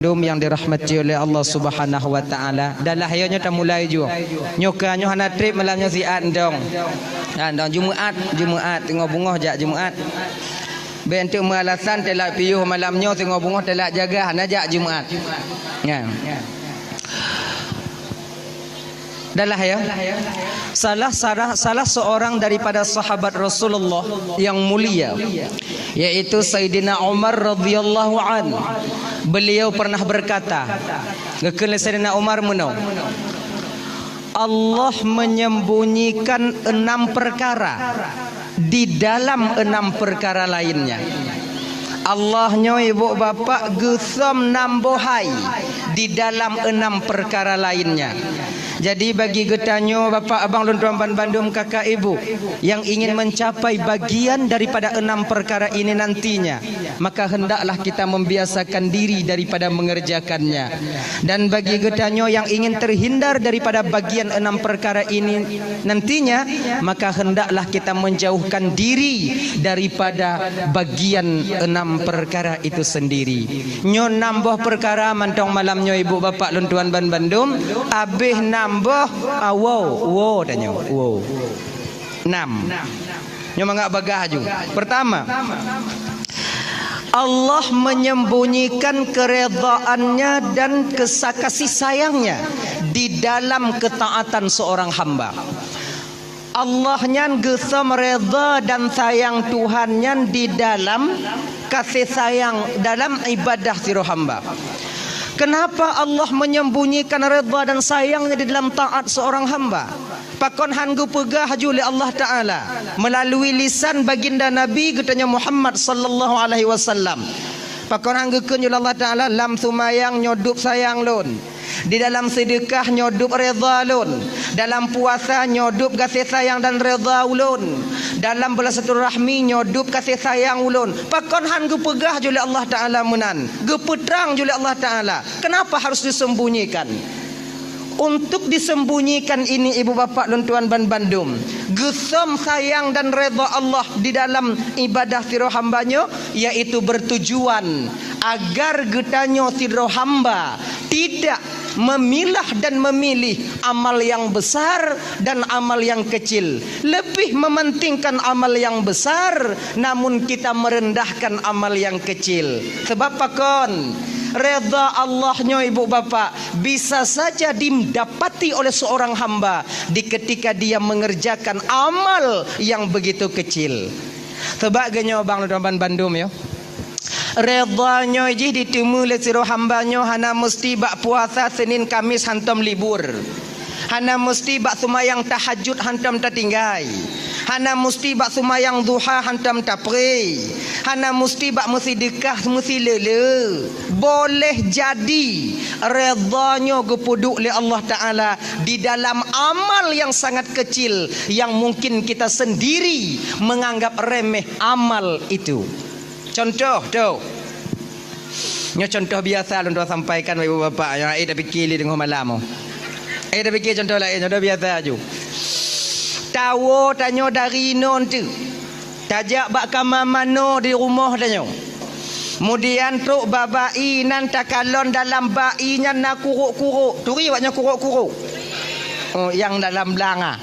yang dirahmati oleh Allah Subhanahu wa taala. Dalah ayahnya tak mulai juga. Nyokanyo hana trip malamnya siat ndong. Ndong Jumaat tengok bunga jak Jumaat. Bentuk malasan telak piuh malamnya tengok bunga telak jaga hana jak Jumaat. Ya. Dalah ya. Salah seorang daripada sahabat Rasulullah yang mulia, yaitu Sayyidina Umar radhiyallahu an. Beliau pernah berkata, ngekele Sayyidina Umar menau, Allah menyembunyikan 6 perkara di dalam 6 perkara lainnya. Allahnya ibu bapa gesam nambohai di dalam 6 perkara lainnya. Jadi bagi getanyo bapa abang luntuan bandum kakak ibu yang ingin mencapai bagian daripada 6 perkara ini nantinya, maka hendaklah kita membiasakan diri daripada mengerjakannya. Dan bagi getanyo yang ingin terhindar daripada bagian 6 perkara ini nantinya, maka hendaklah kita menjauhkan diri daripada bagian 6 perkara itu sendiri. Nyo nambah perkara mantong malamnya ibu bapa luntuan bandum abih nambah wow tanya wow 6 nyo mangak bagah ju. Pertama, Allah menyembunyikan keredaannya dan kasih sayangnya di dalam ketaatan seorang hamba. Allah nyan gesam reda dan sayang Tuhan nyan di dalam kasih sayang dalam ibadah siro hamba. Kenapa Allah menyembunyikan reda dan sayangnya di dalam taat seorang hamba? Pakon hanggu pegah oleh Allah Ta'ala melalui lisan baginda Nabi katanya Muhammad sallallahu alaihi wasallam. Pakon hanggu kun oleh Allah Ta'ala lam sumayang nyodup sayang lun. Di dalam sedekah nyodup reda lun. Dalam puasa nyodup kasih sayang dan reda ulun. Dalam bersilaturahmi nyodup kasih sayang ulun. Pakon han gu pegah jule Allah Ta'ala menan. Gu petrang jule Allah Ta'ala. Kenapa harus disembunyikan? Untuk disembunyikan ini ibu bapa luntuan bandum, gesam sayang dan redha Allah di dalam ibadah siro hambanya, yaitu bertujuan agar getanyo siro hamba tidak memilah dan memilih amal yang besar dan amal yang kecil. Lebih mementingkan amal yang besar, namun kita merendahkan amal yang kecil. Sebab pakon reda Allahnya ibu bapa bisa saja didapati oleh seorang hamba di ketika dia mengerjakan amal yang begitu kecil. Sebab genyo bang Ludoban Bandung yo. Redanya je ditemu oleh siro hambanya hana mesti bak puasa Senin Kamis hantam libur. Hana mesti bak sumayang tahajud hantam tertinggai. Hana mesti bak sumayang duha hantam tapre. Hana mesti bak sedekah mesti lele. Boleh jadi redanya gepuduk oleh Allah Ta'ala di dalam amal yang sangat kecil yang mungkin kita sendiri menganggap remeh amal itu. Contoh tu. Nya contoh biasa lu sampaikan ibu bapa yang dah fikir li dengan malam. Dah fikir contoh lain, contoh biasa aju. Tahu tanya dari non tu. Tajak bak kamar mano di rumah tanya. Kemudian truk babai nan takalon dalam bainya nak kuruk-kuruk. Turi waknya kuruk-kuruk. Oh, yang dalam belanga.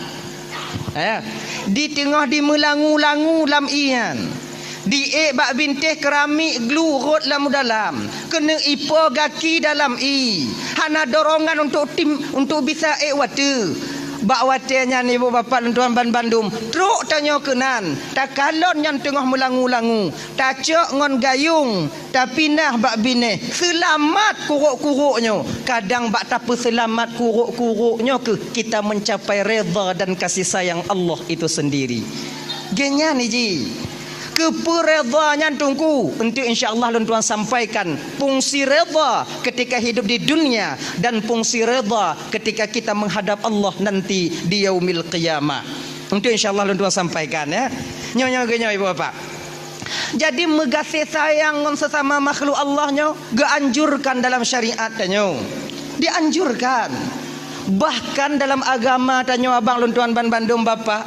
Di tengah di melangu-langu lam ian. Di bak bintih keramik glurut dalam kena ipo gaki dalam hana dorongan untuk bisa watu bak watenya ni ibu bapa tuan Bandung truk tanya kenan takalon yang tengah melangu-langu tacok ngon gayung tapi nah bak bineh selamat kuruk-kuruknya. Kadang bak tapa selamat kuruk-kuruknya ke kita mencapai redha dan kasih sayang Allah itu sendiri. Genya ni ji keperedanya tunggu untuk insya-Allah tuan sampaikan fungsi redha ketika hidup di dunia dan fungsi redha ketika kita menghadap Allah nanti di yaumil qiyamah. Untuk insya-Allah tuan sampaikan ya. Nyonya ibu bapa. Jadi megasih sayang dengan sesama makhluk Allahnya dianjurkan dalam syariat tanya. Dianjurkan. Bahkan dalam agama tanya abang luntuan Bandung bapa,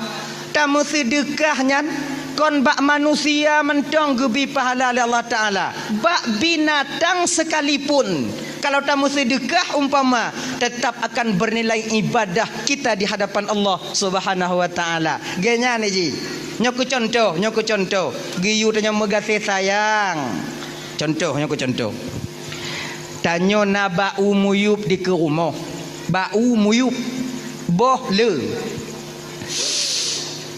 tamu sedekahnya kon bak manusia mentong gebi pahala oleh Allah Ta'ala. Bak binatang sekalipun Kalau tamu sedekah umpama tetap akan bernilai ibadah kita di hadapan Allah Subhanahu wa taala. Genya ni ji. Nyoku contoh. Giyu tanya megasih sayang. Nyoku contoh. Tanyo na bau muyup di ke rumah. Bau muyup. Boh le.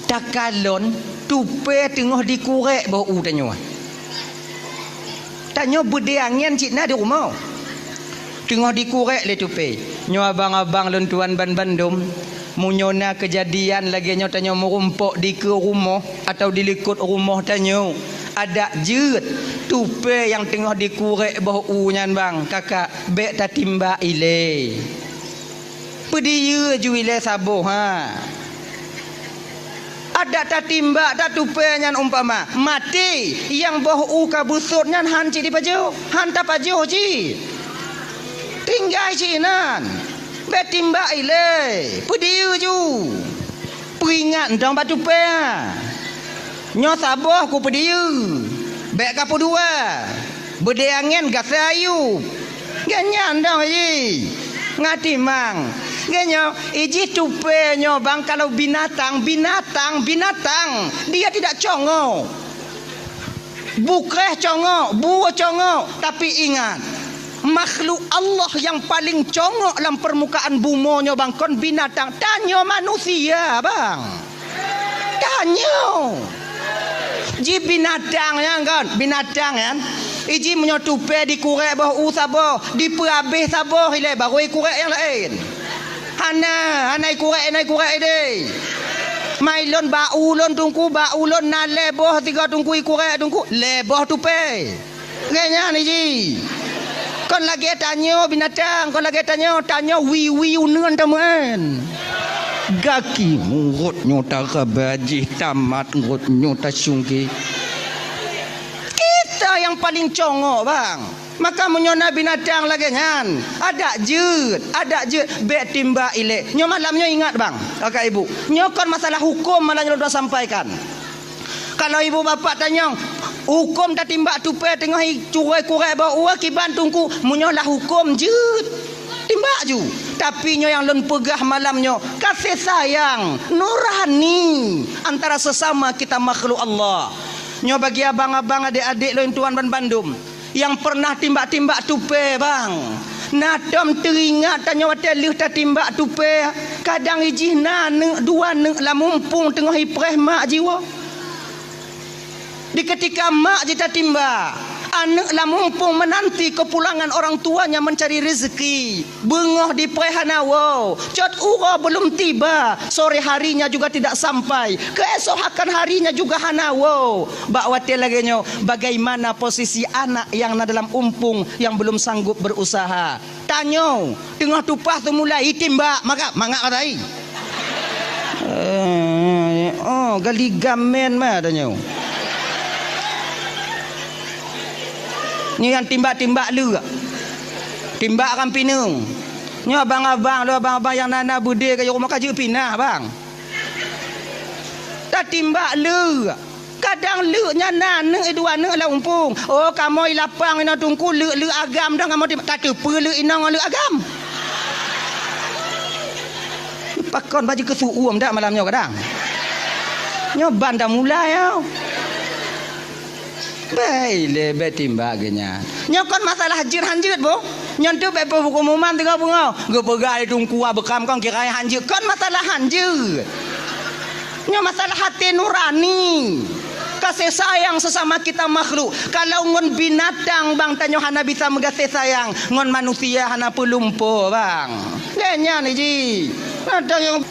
Takalon tupe tengah dikurek bau tanyo. Tanyo berdeangan cik na di rumah. Tengah dikurek le tupe. Nyo abang-abang lentuan ban Bandung. Munyona kejadian lagi nyo tanyo merumpok di ke rumah atau di likut rumah tanyo. Ada jeut tupe yang tengah dikurek bau nyan bang. Kakak bek ta timba ile. Pediye ju ile saboh ha. Ada tak timba tak tupe nyan umpama mati yang bau kabusut nyan han ci di pajo han ta pajo ci tinggal ci nan be timba ile pediu ju peringat ndang batu pe nyo saboh ku pediu be kapu dua bedeangen gasayu ganyan ndang ji ngati mang genyo iji tupe nyo bang kalau binatang dia tidak congok bukreh congok buah congok tapi ingat makhluk Allah yang paling congok dalam permukaan bumi nyo bang kon binatang tanyo manusia bang tanyo ji binatang yang kan binatang kan iji menyo tupe dikurek bau sabo diperabih sabo ile baru ikurek yang lain Hanai kurek ide. Mailon baulon tungku baulon na leboh tiga tungku ikurek tungku leboh tupe. Kayaknya ni ji. Kon lagi tanya binatang, kon lagi tanya wiwi uneun teman. Gaki murut nyota kabaji tamat murut nyota sungki. Kita yang paling congok bang. Maka menyona binatang lagi kan ada jeut be timba ile nyo malamnya ingat bang kakak ibu nyokon masalah hukum malah sudah sampaikan kalau ibu bapak tanya hukum tak timba tupe tengah curai kurai bawa kiban tungku menyolah hukum jeut timba ju tapi nyo yang lon pegah malamnya kasih sayang nurani antara sesama kita makhluk Allah nyo bagi abang-abang adik-adik lo tuan ban Bandung yang pernah timbak-timbak tupe bang nadom teringat tanya watelih ta timbak tupe kadang ijih na dua la mumpung tengah ipreh mak jiwa di ketika mak jita timbak anak la mumpung menanti kepulangan orang tuanya mencari rezeki bengoh di prehanawo cot ura belum tiba sore harinya juga tidak sampai keesokan harinya juga hanawo bak watil lagi nyo bagaimana posisi anak yang na dalam umpung yang belum sanggup berusaha tanyo tengah tupah tu mulai timbak mangak katai gali gamen mah tanyo ni yang timbak-timbak lu timbak kan pinung ni abang-abang yang nana bude ke rumah kaji pinah bang tak timbak lu kadang lu nya nana dua ne la umpung oh kamu lapang ina tungku lu agam dah kamu timbak tak tepe lu inang lu agam pakon baju kesuuam dak malamnya kadang nyoban dah mulai ya baile betimbak genya nyokon masalah hajir hanjut bu nyentuh bepo hukuman tiga bunga ge pegai tungkua bekam kong kirai hanjut kon masalah hanjut nyo masalah hati nurani kasih sayang sesama kita makhluk kalau ngon binatang bang tanyo hana bisa mengasih sayang ngon manusia hana pelumpo bang genya ni ji ada yang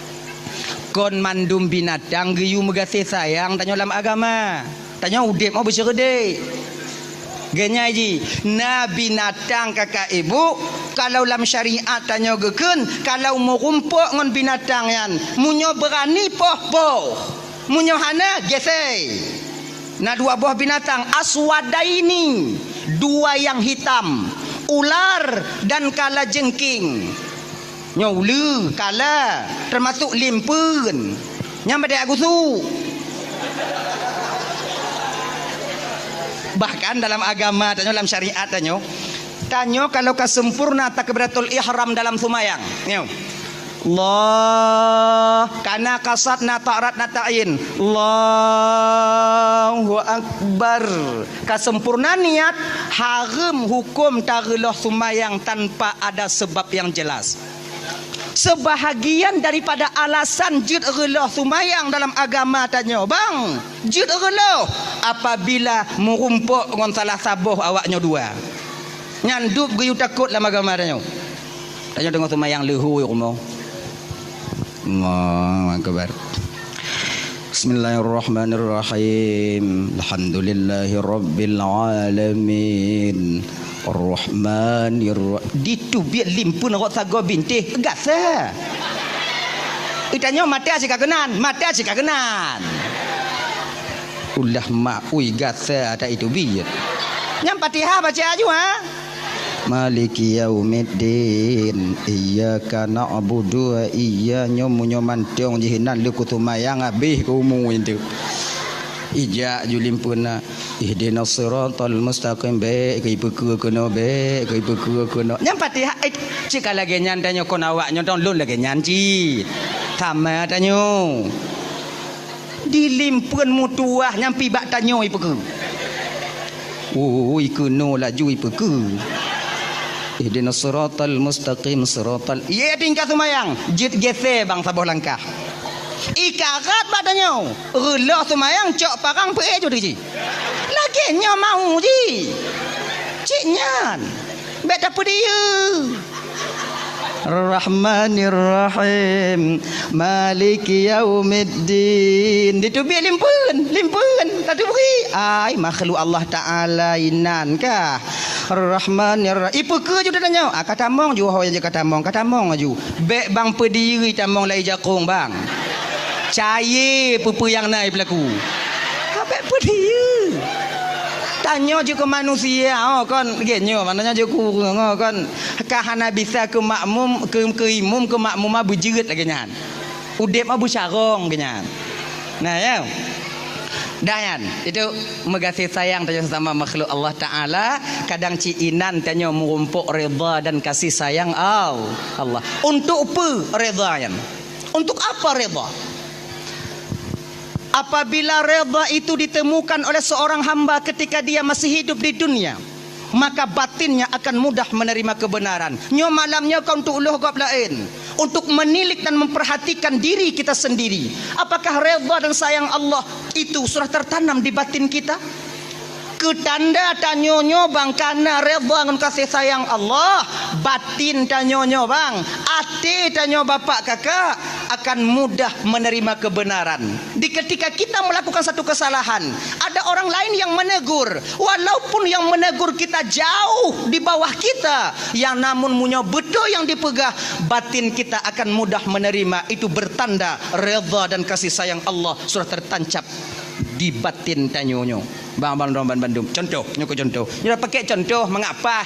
kon mandum binatang giyu mengasih sayang tanyo dalam agama tanya udip mau bersegede genya ji na binatang kakak ibu kalau dalam syariat tanya geken kalau mau rumpuk ngon binatang yan munyo berani poh munyo hana gesei na dua buah binatang aswadaini dua yang hitam ular dan kala jengking nyaulu kala termasuk limpun nyampe dek agusu bahkan dalam agama tanya dalam syariat tanya Tanya kalau kesempurna takbiratul ihram dalam sumayang. Nyo. Allah kana kasatna ta'ratna ta'in. Allahu akbar. Kesempurna niat haram hukum tagelah sumayang tanpa ada sebab yang jelas. Sebahagian daripada alasan jid relah sumayang dalam agama tanya, bang, jid relah apabila merumpuk dengan salah sabuh awaknya dua. Nyandup geyu takut dalam agama tanya. Tanya dengan sumayang lehu rumah. Allahu akbar. Bismillahirrahmanirrahim. Alhamdulillahirabbil alamin. Ar-Rahmanir-Rahim. Ditu biar limpun rot sago bintih gasa. Itanya mati asyik kenan, mati asyik kenan. Ulah mak ui gasa ada itu biar. Yang Fatihah baca aja ha. Maliki yaumiddin iyyaka na'budu wa iyyaka nyomantong jihinan lu kutumayang habis kumu itu. Ija julimpuna ihdinas siratal mustaqim be kai peku kono be kai peku kono. Yang Fatihah cik lagi nyan tanyo kon awak nyotong lun lagi nyanci. Sama tanyo. Dilimpun mutuah nyampi bak tanyo ipeku. Oh ikono laju ipeku. Ihdinas siratal mustaqim siratal. Ye tingkat sumayang, jit gese bang sabuh langkah. Ikarat badannya. Relah sumayang cok parang pe jo ji. Lagi nya mau ji. Cik nyan. Bet apa dia? Rahmanir-Rahim Maliki yaumiddin. Itu biar limpun tadi beri ai makhluk Allah Taala inan kah Rahmanir-Rahim. Ipu ke juga tanya kata mong ju ho je kata mong ju bek bang pediri tamong lai jakung bang caye pupu yang naik berlaku bek pediri tanya je ke manusia kan genyo maknanya je ku kan kahana bisa ke makmum ke imum ke makmum berjerit lagi nyan udep abu syarong genyan nah ya dayan itu mengasih sayang tanya sama makhluk Allah Taala kadang ciinan tanya merumpuk redha dan kasih sayang Allah untuk apa redha yan untuk apa redha apabila redha itu ditemukan oleh seorang hamba ketika dia masih hidup di dunia maka batinnya akan mudah menerima kebenaran. Nyo malamnya kau untuk uluh gap lain, untuk menilik dan memperhatikan diri kita sendiri. Apakah redha dan sayang Allah itu sudah tertanam di batin kita? Ketanda tanyonyo bang karena redha dengan kasih sayang Allah, batin tanyonyo bang, ati tanyo bapak kakak akan mudah menerima kebenaran. Di ketika kita melakukan satu kesalahan, ada orang lain yang menegur, walaupun yang menegur kita jauh di bawah kita, yang namun punya betul yang dipegang, batin kita akan mudah menerima. Itu bertanda redha dan kasih sayang Allah sudah tertancap di batin tanyonyo. Bang Bandung. Contoh, nyoko contoh. Nyo pakai contoh mengapa?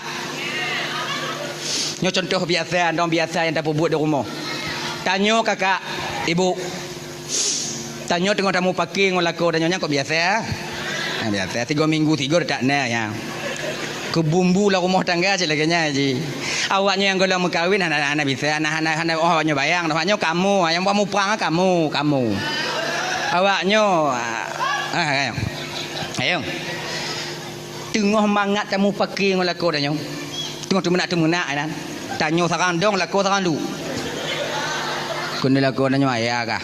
Nyo contoh biasa, dong biasa yang tak buat di rumah. Tanyo kakak, ibu. Tanyo tengok tamu parking ngolako tanyonya kok biasa ya? Nah, biasa 3 minggu 3 tak na ya. Kebumbu lah rumah tangga je lagi nya ji. Awaknya yang golong mengkawin anak-anak bisa, anak-anak awaknya bayang, awaknya kamu, yang kamu perang kamu. Awaknya ayo. Tengah mangat tamu parking ngolako tanyo. Tengok temenak kan. Tanyo sarang dong lako sarang lu. Kena lagu nanya ayah kah?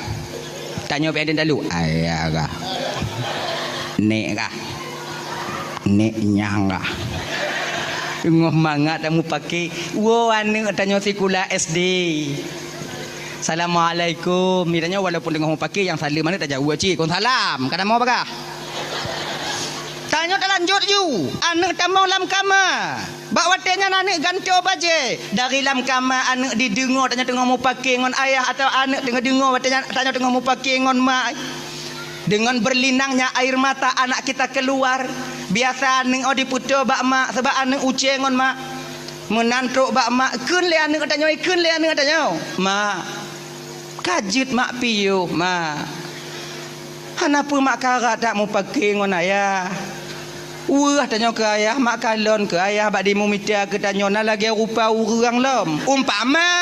Tanya pendek dulu ayah kah? Nek kah? Nek nyang kah? Tengok mangat tamu pakai. Wow ane tanya sekolah SD. Assalamualaikum. Miranya walaupun tengok pakai yang salam mana tak jauh cik. Kon salam. Kata mau apa kah? Tanya tak lanjut you. Anak tamang lam kama. Bak watenya anak ganto baje. Dari lam kama anak didengar tanya tengah mau pakai ngon ayah atau anak tengah dengar tanya tengah mau pakai ngon mak. Dengan berlinangnya air mata anak kita keluar. Biasa anak diputo bak mak sebab anak uce ngon mak. Menantuk bak mak keun le anak tanya. Mak. Kajut mak piyu mak. Kenapa mak karat tak mau pakai ngon ayah? Wah tanya ke ayah mak kalon ke ayah bak di mumita ke tanya na lagi rupa urang lom. Umpama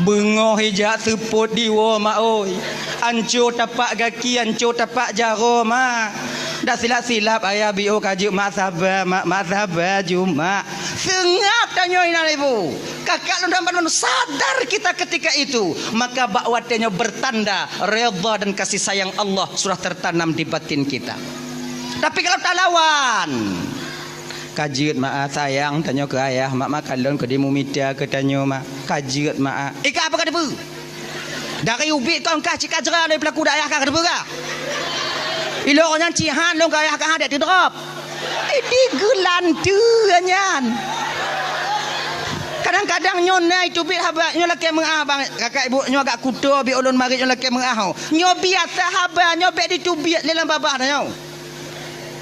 bengoh hijak seput diwa mak oi. Ancur tapak kaki, ancur tapak jaro mak. Dah silap-silap ayah bio kajuk mak sabar juma. Sengap tanya ina ibu. Kakak lu dan sadar kita ketika itu, maka bakwatnya bertanda redha dan kasih sayang Allah sudah tertanam di batin kita. Tapi kalau tak lawan, kajiut mak sayang tanya ke ayah mak kalon ke di mumita ke tanya mak kajiut mak. Ika apa kata bu? Dari ubi kau kah cik ajra dari pelaku ayah kah kata bu kah? Ilo orang cihan lo ayah kah ada drop. Ini gelantu anyan. Kadang-kadang nyona itu bit haba nyo laki mengah bang kakak ibu nyo agak kuto bi ulun mari nyo laki mengah nyo biasa haba nyo bet ditubit dalam babah nyo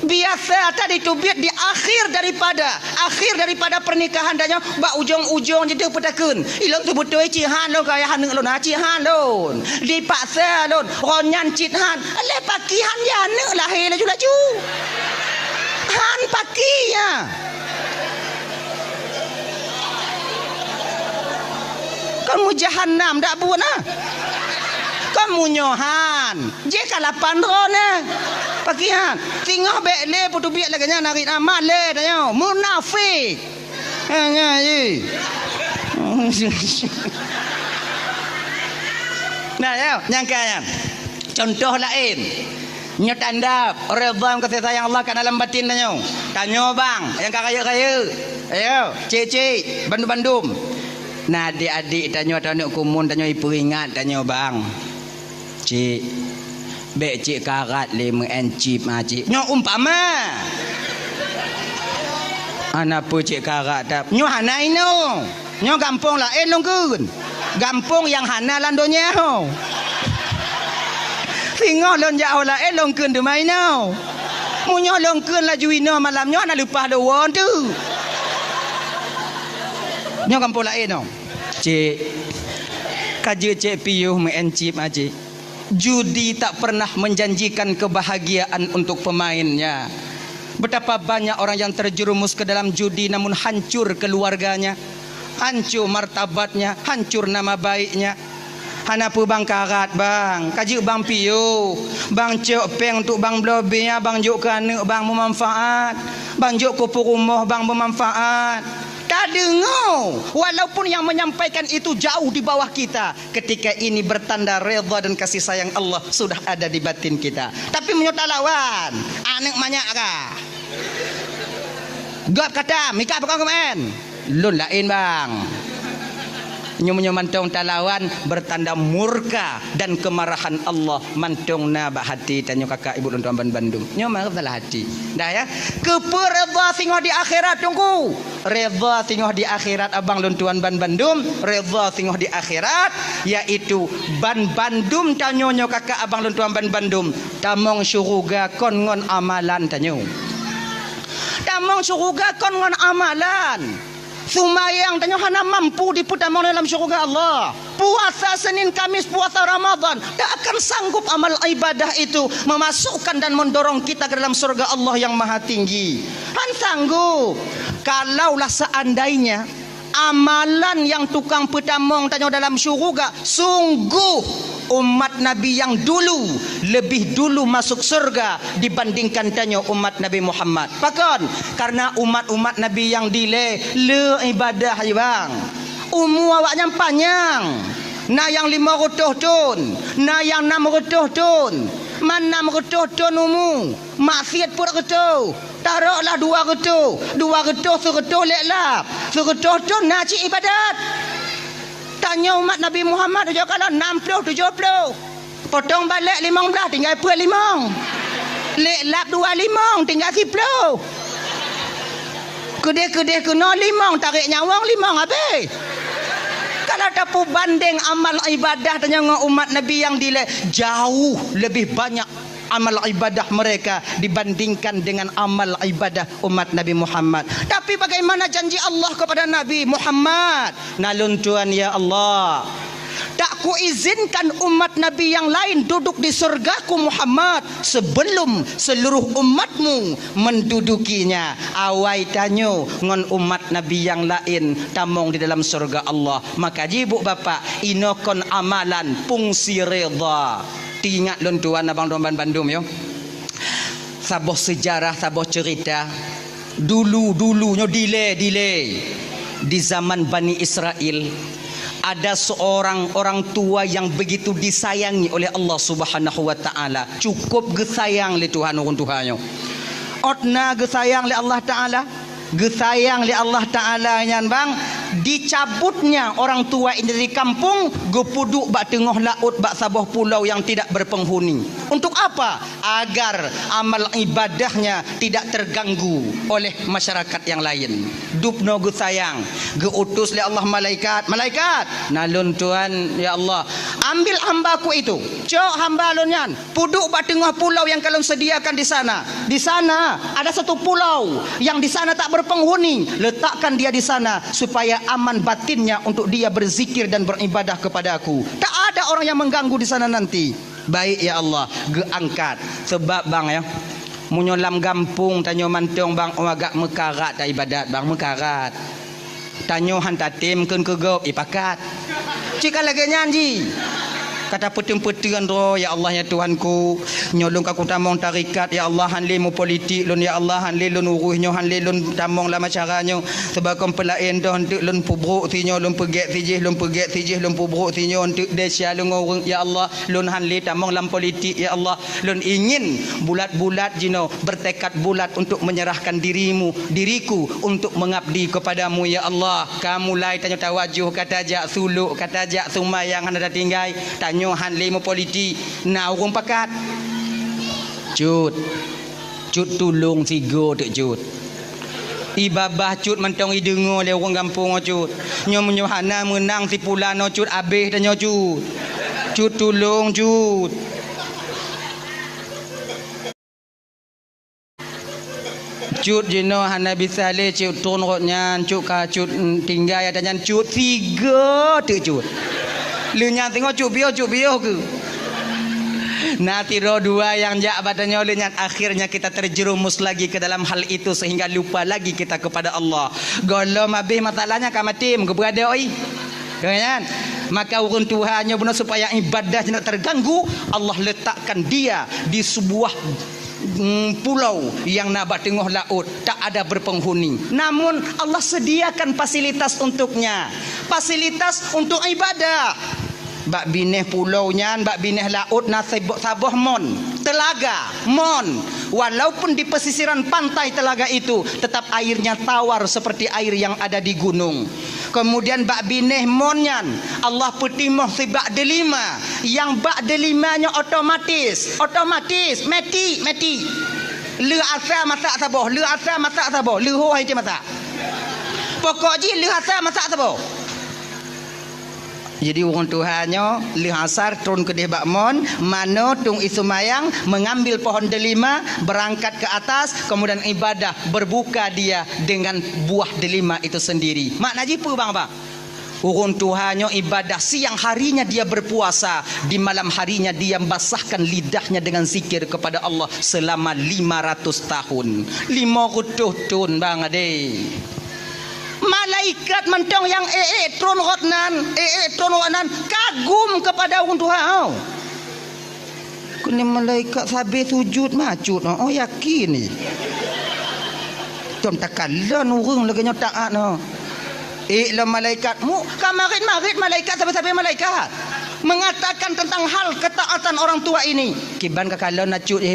biasa tadi ditubit di akhir daripada pernikahan dan nyo ba ujung-ujung jadi petakeun ilong tu betul cihan lo kaya haneng lo na cihan lo dipaksa lo ronyan cihan le pakihan ya haneng lahir laju han pakinya. Kamu jahannam dak buat nah. Kamu nyohan. Je kalapan rona. Pakihan. Tingah bekle putu biak laganya narik amal le tanya. Munafik. Hanya ye. Nah ya, nyangka. Contoh lain. Nyot anda redha kasih sayang Allah kan dalam batin tanya. Tanya bang, yang kaya-kaya. Ayo, cik-cik, bandum-bandum. Nah adik-adik tanya kumun tanya ibu ingat tanya bang cik bek cik karat 5 encip cik nyo umpama apa cik karat tak nyo hana ino nyo gampung lah nunggun gampung yang hana landonya singoh lon jauh lah longkun tu main munyo longkun lah juino malam nyo ana lupa dawon tu nyo kampung lain no. Cik kaje cik piyuh mencip cik. Judi tak pernah menjanjikan kebahagiaan untuk pemainnya. Betapa banyak orang yang terjerumus ke dalam judi namun hancur keluarganya, hancur martabatnya, hancur nama baiknya. Hanapu bang karat bang, kaji bang piyuh, bang cok peng untuk bang blobinya, bang juk kana bang bermanfaat, bang juk kupu rumah bang bermanfaat. Tak dengar walaupun yang menyampaikan itu jauh di bawah kita, ketika ini bertanda redha dan kasih sayang Allah sudah ada di batin kita. Tapi menyota lawan anak banyak kah gap kata mika apa kau men lun lain bang nyo mantong talawan bertanda murka dan kemarahan Allah mantong na ba hati tanyo kakak ibu dan tuan Bandung nyo marah dalam hati dah ya keper redha singoh di akhirat tunggu redha singoh di akhirat abang dan tuan Bandung redha singoh di akhirat yaitu Bandung tanyo nyo kakak abang dan tuan Bandung tamong syurga kon ngon amalan tanyo tamong syurga kon ngon amalan. Sumayang tanya hana mampu diputamang dalam syurga Allah. Puasa Senin Kamis, puasa Ramadan, tak akan sanggup amal ibadah itu memasukkan dan mendorong kita ke dalam surga Allah yang maha tinggi. Han sanggup. Kalaulah seandainya amalan yang tukang petamong tanya dalam syurga, sungguh umat Nabi yang dulu lebih dulu masuk surga dibandingkan tanya umat Nabi Muhammad. Pakon karena umat-umat Nabi yang dile le ibadah bang. Umur awaknya panjang. Na yang 500 tahun, na yang 600 tahun. Mana 600 tahun umur. Maksiat pun retu. Taruhlah 200. 200 100 leklap. 100 tahun naci ibadat. Tanya umat Nabi Muhammad dia kalau 60 70 potong balik 15 tinggal 5 leklap 25 tinggal 10 kedai-kedai kena 5 tarik nyawang 5 habis. Kalau tapu banding amal ibadah dengan umat Nabi yang dile jauh lebih banyak amal ibadah mereka dibandingkan dengan amal ibadah umat Nabi Muhammad. Tapi bagaimana janji Allah kepada Nabi Muhammad? Nalun Tuhan ya Allah, tak kuizinkan umat Nabi yang lain duduk di surgaku Muhammad sebelum seluruh umatmu mendudukinya. Awai tanyo ngon umat Nabi yang lain tamong di dalam surga Allah. Maka ibu bapa inokon amalan fungsi redha. Tingat lon tuan abang domban Bandung yo. Saboh sejarah, saboh cerita. Dulu-dulunya delay di zaman Bani Israel ada seorang orang tua yang begitu disayangi oleh Allah Subhanahu wa taala. Cukup gesayang li Tuhan orang tuanya. Otna gesayang li Allah taala, gesayang li Allah taala nyan bang. Dicabutnya orang tua ini dari kampung, gepuduk bak tengah laut, bak sabah pulau yang tidak berpenghuni. Untuk apa? Agar amal ibadahnya tidak terganggu oleh masyarakat yang lain. Dupno gu sayang, geutus oleh Allah malaikat, nalun Tuhan ya Allah, ambil hambaku itu, cok hamba lonyan, puduk bak tengah pulau yang kalian sediakan di sana. Di sana ada satu pulau yang di sana tak berpenghuni, letakkan dia di sana supaya aman batinnya untuk dia berzikir dan beribadah kepada aku. Tak ada orang yang mengganggu di sana nanti. Baik ya Allah, geangkat. Sebab bang ya, munyolam gampung tanyo mantong bang agak mekarat tak ibadat bang mekarat. Tanyo hantatim kun kegop ipakat. Cika lagi nyanyi. Kata peteng-peteng ro ya Allah ya Tuhanku, nyolong aku tamong tarikat ya Allah, hanle mu politik lun ya Allah, hanle lun uruhnyo, hanle lun tamong lama caranyo sebab pelain dah untuk lun pubruk tinyo, lun pegek tijih, lun pegek tijih, lun pubruk tinyo untuk desya lun orang ya Allah, lun hanle tamong lam politik ya Allah, lun ingin bulat-bulat jino bertekad bulat untuk menyerahkan diriku untuk mengabdi kepadamu ya Allah. Kamu lai tanyo tawajuh kata jak suluk, kata jak sumayang handa tinggai tanyo hanle mu politik na urung pakat cut tulung tigo tek cut ibabah cut mentong idengo le orang kampung cut nyo menyohana menang si pulano cut abeh tanyo cut tulung cut jino hana bisa le cut tun rotnya cut ka cut tinggal ada nyan cut tiga tek cut lu nyan tengok cut bio ke nanti roh dua yang jak badannya oleh yang akhirnya kita terjerumus lagi ke dalam hal itu sehingga lupa lagi kita kepada Allah. Golom habis masalahnya kamatim keberada oi. Kan? Maka urun Tuhannya benar supaya ibadahnya tidak terganggu, Allah letakkan dia di sebuah pulau yang nabat tengah laut, tak ada berpenghuni. Namun Allah sediakan fasilitas untuknya, fasilitas untuk ibadah. Bak bineh pulau nyan, bak bineh laut na sabah mon, telaga mon. Walaupun di pesisiran pantai telaga itu tetap airnya tawar seperti air yang ada di gunung. Kemudian bak bineh mon nyan, Allah petimoh si bak delima, yang bak delimanya otomatis meti. Le asa masak sabah, le ho hai je masak. Pokok ji le asa masak sabah. Jadi orang Tuhannya lihasar turun ke debak mon, mano tung isumayang mengambil pohon delima, berangkat ke atas, kemudian ibadah, berbuka dia dengan buah delima itu sendiri. Makna jipu bang. Orang Tuhannya ibadah, siang harinya dia berpuasa, di malam harinya dia basahkan lidahnya dengan zikir kepada Allah selama 500 tahun. 500 tahun bang ade. Malaikat mentong yang tron rotnan kagum kepada orang Tuhan. Kini malaikat sabi sujud macut. Oh yakin ni. Tom takalan urang lagi taat no. Lah malaikat mu kamarit malaikat sampai malaikat mengatakan tentang hal ketaatan orang tua ini. Kiban kakalau nacut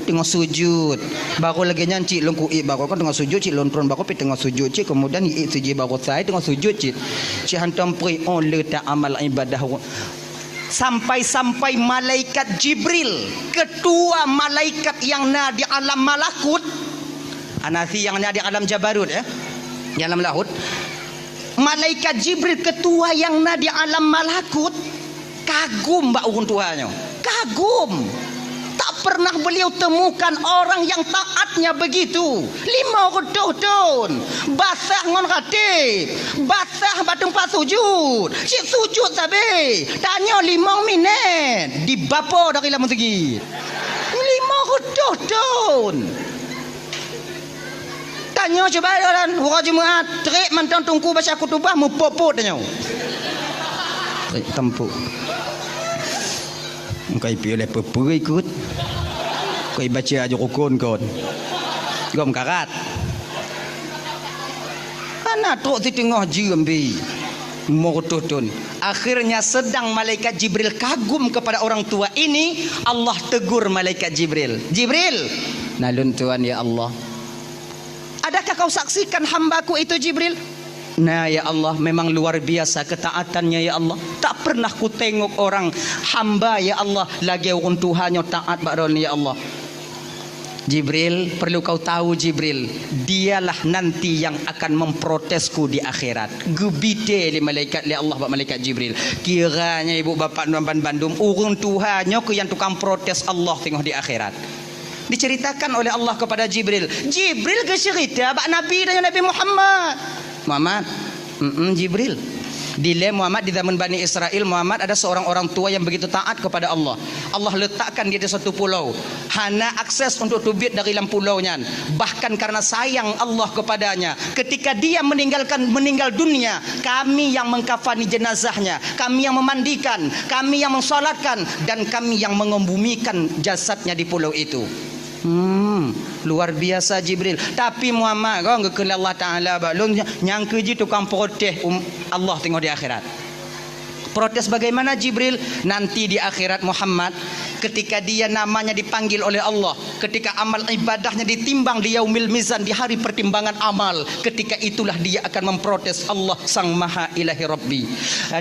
tengah sujud. Baru lagi nyanci long kuik baru kan tengah sujud cik lontron baru pi tengah sujud cik kemudian siji baru saya tengah sujud cik hantam pri le tak amal ibadah. Sampai malaikat Jibril, ketua malaikat yang na di alam malakut, anasi yang na di alam Jabarut di alam laut. Malaikat Jibril ketua yang na di alam malakut kagum mbak urun Tuhannya, kagum, tak pernah beliau temukan orang yang taatnya begitu. 5 tahun basah ngon khatib, basah batung pas sujud. Cik sujud sabe. Tanya 5 minit. Di bapa dari lamun segi. 5 tahun. Tanya coba dalam huruf Jumaat, terik mantan tungku baca kutubah mupopot tanya. Tempuk. Kau pilih peper ikut. Kau baca aja rukun kon. Gom karat. Anak truk di tengah jembi. Murtutun. Akhirnya sedang malaikat Jibril kagum kepada orang tua ini, Allah tegur malaikat Jibril. Jibril, nalun Tuhan ya Allah. Adakah kau saksikan hambaku itu Jibril? Nah ya Allah, memang luar biasa ketaatannya ya Allah. Tak pernah ku tengok orang hamba ya Allah lagi orang Tuhannya taat bakron ya Allah. Jibril, perlu kau tahu Jibril, dialah nanti yang akan memprotesku di akhirat. Gebite li malaikat li Allah bak malaikat Jibril. Kiranya ibu bapa Nuan Bandung urung Tuhannya ke yang tukang protes Allah tengok di akhirat. Diceritakan oleh Allah kepada Jibril. Jibril ke cerita bak Nabi dan Nabi Muhammad. Muhammad, Jibril. Dile Muhammad di zaman Bani Israel, Muhammad ada seorang orang tua yang begitu taat kepada Allah. Allah letakkan dia di satu pulau. Hana akses untuk tubit dari dalam pulaunya. Bahkan karena sayang Allah kepadanya, ketika dia meninggal dunia, kami yang mengkafani jenazahnya, kami yang memandikan, kami yang mensolatkan, dan kami yang mengembumikan jasadnya di pulau itu. Luar biasa Jibril. Tapi Muhammad kau ngekeli Allah Ta'ala balung nyangka je tukang protes Allah tengok di akhirat. Protes bagaimana Jibril? Nanti di akhirat Muhammad, ketika dia namanya dipanggil oleh Allah, ketika amal ibadahnya ditimbang di yaumil mizan, di hari pertimbangan amal, ketika itulah dia akan memprotes Allah Sang Maha Ilahi Rabbi.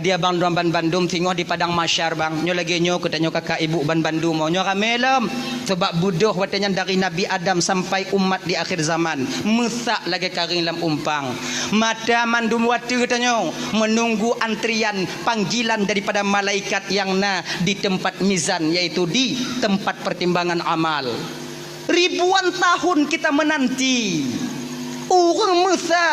Dia bang ban Bandung tengok di padang masyar bang. Nyo lagi nyo katanya kakak ibu ban Bandung mau nyo ramelam sebab budoh watanya dari Nabi Adam sampai umat di akhir zaman. Mesak lagi karing lam umpang. Mata mandum watu katanya menunggu antrian panggilan daripada malaikat yang di tempat mizan, yaitu di tempat pertimbangan amal. Ribuan tahun kita menanti orang Musa,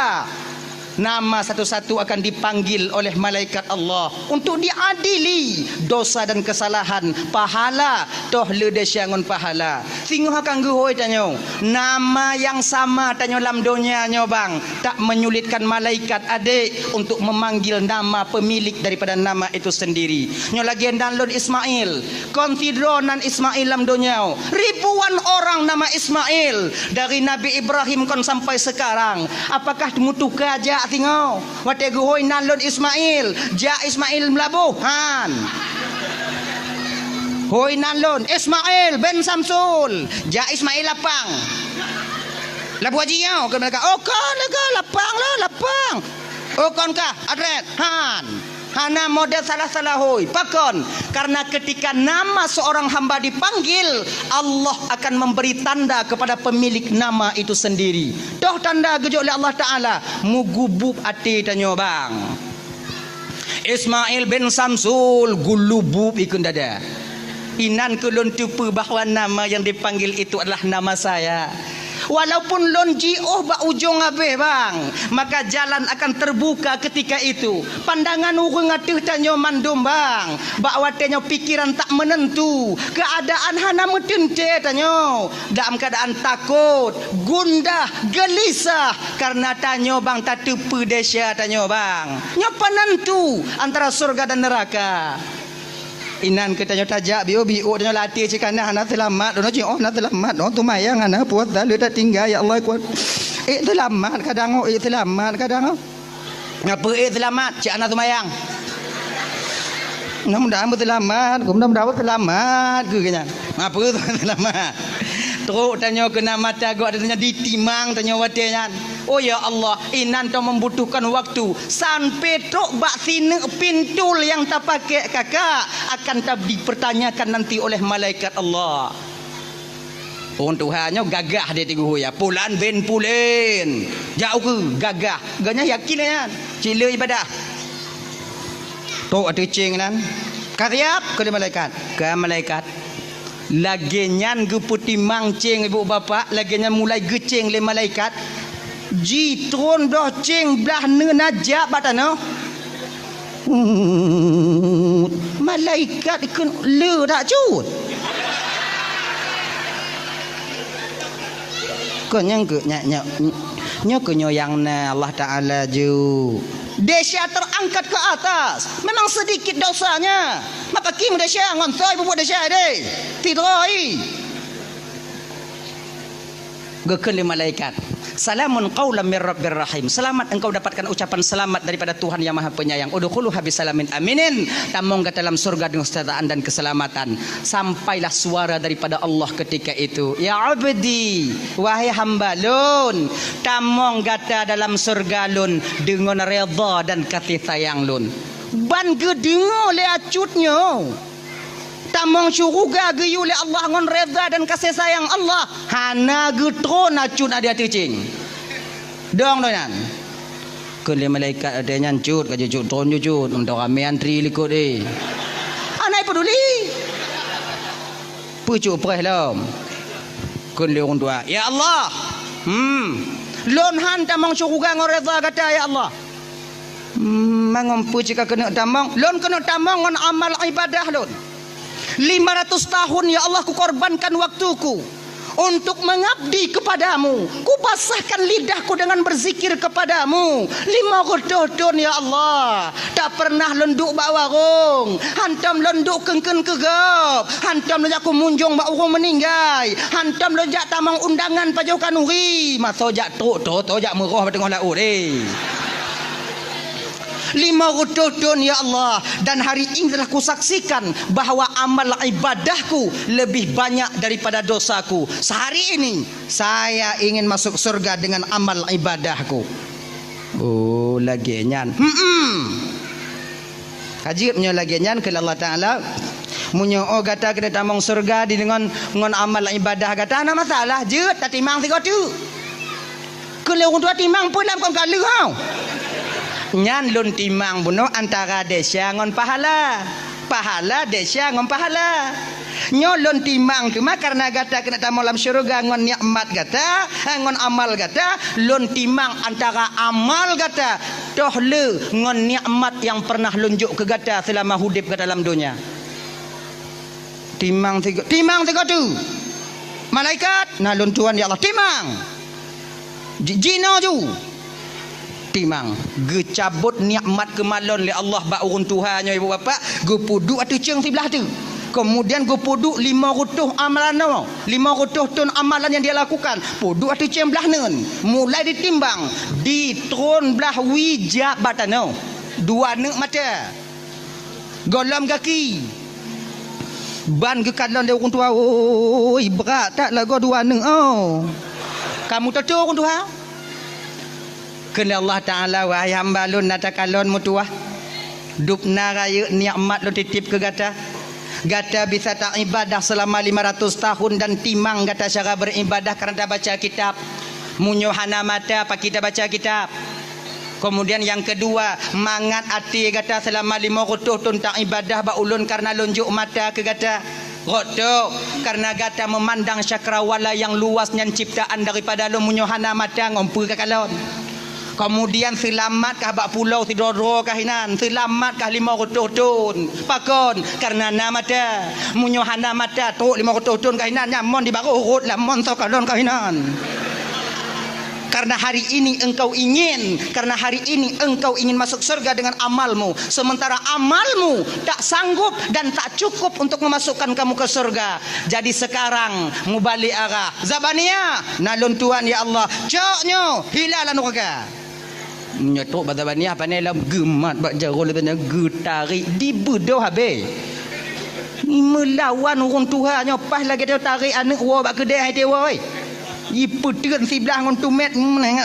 nama satu-satu akan dipanggil oleh malaikat Allah untuk diadili dosa dan kesalahan. Pahala toh ledesyangon pahala. Singoh akan guhoi tanyo. Nama yang sama tanyo lam dunia nyo bang, tak menyulitkan malaikat adik untuk memanggil nama pemilik daripada nama itu sendiri. Nyo lagi download Ismail, konsidronan Ismail lam dunia. Ribuan orang nama Ismail dari Nabi Ibrahim kon sampai sekarang. Apakah mutuka aja tengok wate guhoi nalon Ismail ja Ismail melabuhan hoi nalon Ismail ben Samsul ja Ismail lapang labu haji nyau ke mereka oh kan lega lapang lah lapang oh kan kah adret han hana model salah-salah hoi pakon. Karena ketika nama seorang hamba dipanggil, Allah akan memberi tanda kepada pemilik nama itu sendiri. Doh tanda gejok oleh Allah Ta'ala mugubuk ati tanyo bang Ismail bin Samsul gulubub ikun dada. Inan kulun tupu bahawa nama yang dipanggil itu adalah nama saya. Walaupun lon jioh ba ujung abe bang, maka jalan akan terbuka ketika itu. Pandangan urang atuh tanyo mandum bang, bak watenyo pikiran tak menentu, keadaan hana metente tanyo, dalam keadaan takut, gundah, gelisah karena tanyo bang tatupu desya tanyo bang. Nyo penentu antara surga dan neraka. Inan katanya tajak bio tanyo latih cikana hana selamat dono ci oh na selamat no tumayang hana puat dah le tak tinggal ya Allah kuat selamat kadang selamat kadang ngapa selamat cik ana tumayang mudah-mudahan selamat mudah-mudahan selamat ke kanya ngapa selamat teruk tanyo kena mata gua tanya ditimang tanyo watenya. Oh ya Allah, inan tau membutuhkan waktu sampai tok bak sini pintul yang tak pakai kakak akan tak dipertanyakan nanti oleh malaikat Allah. Orang Tuhannya gagah dia tigu ya. Pulan ben pulen. Jauh ke gagah. Ganya yakin kan? Cila ibadah. Tok ada cing kan? Kariap ke malaikat. Ke malaikat. Lagenyan ge putih mangcing ibu bapa, lagenyan mulai geceng le malaikat. Ji tron dah ceng belah nenajak batano. Malaikat ikut le tak cut. Kau nyang ke nyak yang na Allah Taala ju. Desya terangkat ke atas. Memang sedikit dosanya. Maka kim desya ngontoi buat desya deh. Tidoi. Gekeli malaikat. Salamun qaulam mir rabbir rahim. Selamat engkau dapatkan ucapan selamat daripada Tuhan yang Maha Penyayang. Udkhulu habisalamin aminin. Tamong ke dalam surga dengan kesejahteraan dan keselamatan. Sampailah suara daripada Allah ketika itu. Ya abdi, wahai hamba lun, tamong gata dalam surga lun dengan redha dan kasih sayang lun. Ban gedengo le acutnya. Tamong syuruga geyu le Allah ngon redha dan kasih sayang Allah. Hana getron acut ada tecing. Dong doyan. Kele malaikat ada nyancut ka cut tron cut untuk rame antri likut eh. Anai peduli. Pucuk preh lom. Kele orang tua. Ya Allah. Lon han tamong syuruga ngon redha kata ya Allah. Mangompu jika kena tamong. Lon kena tamong ngon amal ibadah lon. 500 tahun ya Allah ku korbankan waktuku untuk mengabdi kepadamu. Ku basahkan lidahku dengan berzikir kepadamu. 500 tahun ya Allah. Tak pernah lenduk bak warung. Hantam lenduk kengken kegap. Hantam lejak ku munjung bak urung meninggai. Hantam lejak tamang undangan pajokan uri. Masa jak tok jak merah tengah laut eh. 500 tahun ya Allah. Dan hari ini telah kusaksikan bahawa amal ibadahku lebih banyak daripada dosaku. Sehari ini saya ingin masuk surga dengan amal ibadahku. Oh lagi nyan. Kajibnya lagi nyan ke Allah Taala. Munyo oh kata kena tamong surga di dengan amal ibadah kata ana masalah je tak timang tiga tu. Kalau orang tua timang pun dalam kau kau. Nyan lun timang buno antara desya ngon pahala. Pahala desya ngon pahala. Nyolon timang tu mah karena gata kena tamu dalam syurga ngon nikmat gata, ngon amal gata, lun timang antara amal gata. Toh le ngon nikmat yang pernah lunjuk ke gata selama hidup ke dalam dunia. Timang tiga tu. Malaikat nah lun tuan ya Allah timang. Jino ju. Timang gecabut nikmat kemalon le Allah ba urun Tuhannya ibu bapa go puduk atu ceng sebelah tu. Kemudian go puduk 500 amalan no. 500 ton amalan yang dia lakukan. Puduk atu ceng belah nen. Mulai ditimbang di tron belah wijak batano. 2 nek mata. Golam kaki. Ban ke kalon le urun tua. Oi berat tak lagu 2 nek oh. Kamu tahu urun Tuhan? Kena Allah Ta'ala wahai hamba lun nata kalon mutuah dupna raya nikmat lu titip ke gata bisa tak ibadah selama 500 tahun dan timang gata cara beribadah kerana baca kitab munyo hana mata apa kita baca kitab. Kemudian yang kedua mangat hati gata selama 500 tahun tak ibadah ba ulun karena lunjuk mata ke gata roto karena gata memandang cakrawala yang luasnya ciptaan daripada lu munyo hana mata ngompu ke kalon. Kemudian selamat kah bak pulau Tidoro kahinan, selamat kah 500 tahun. Pakon karena nama mata, munyo hana mata tok 500 tahun kahinan nyamon di baru urut lamon sokalon kahinan. Karena hari ini engkau ingin masuk surga dengan amalmu, sementara amalmu tak sanggup dan tak cukup untuk memasukkan kamu ke surga. Jadi sekarang mubalik arah Zabania nalun Tuhan ya Allah coknyo hilalan neraka. Nyetok batabania panai lam gemat bak jaro lebana getari di bedoh habe. Ni melawan orang Tuhannya pas lagi dia tarik anak wa bak kedai hai dewa oi. I peteun sebelah ngon tumet meneng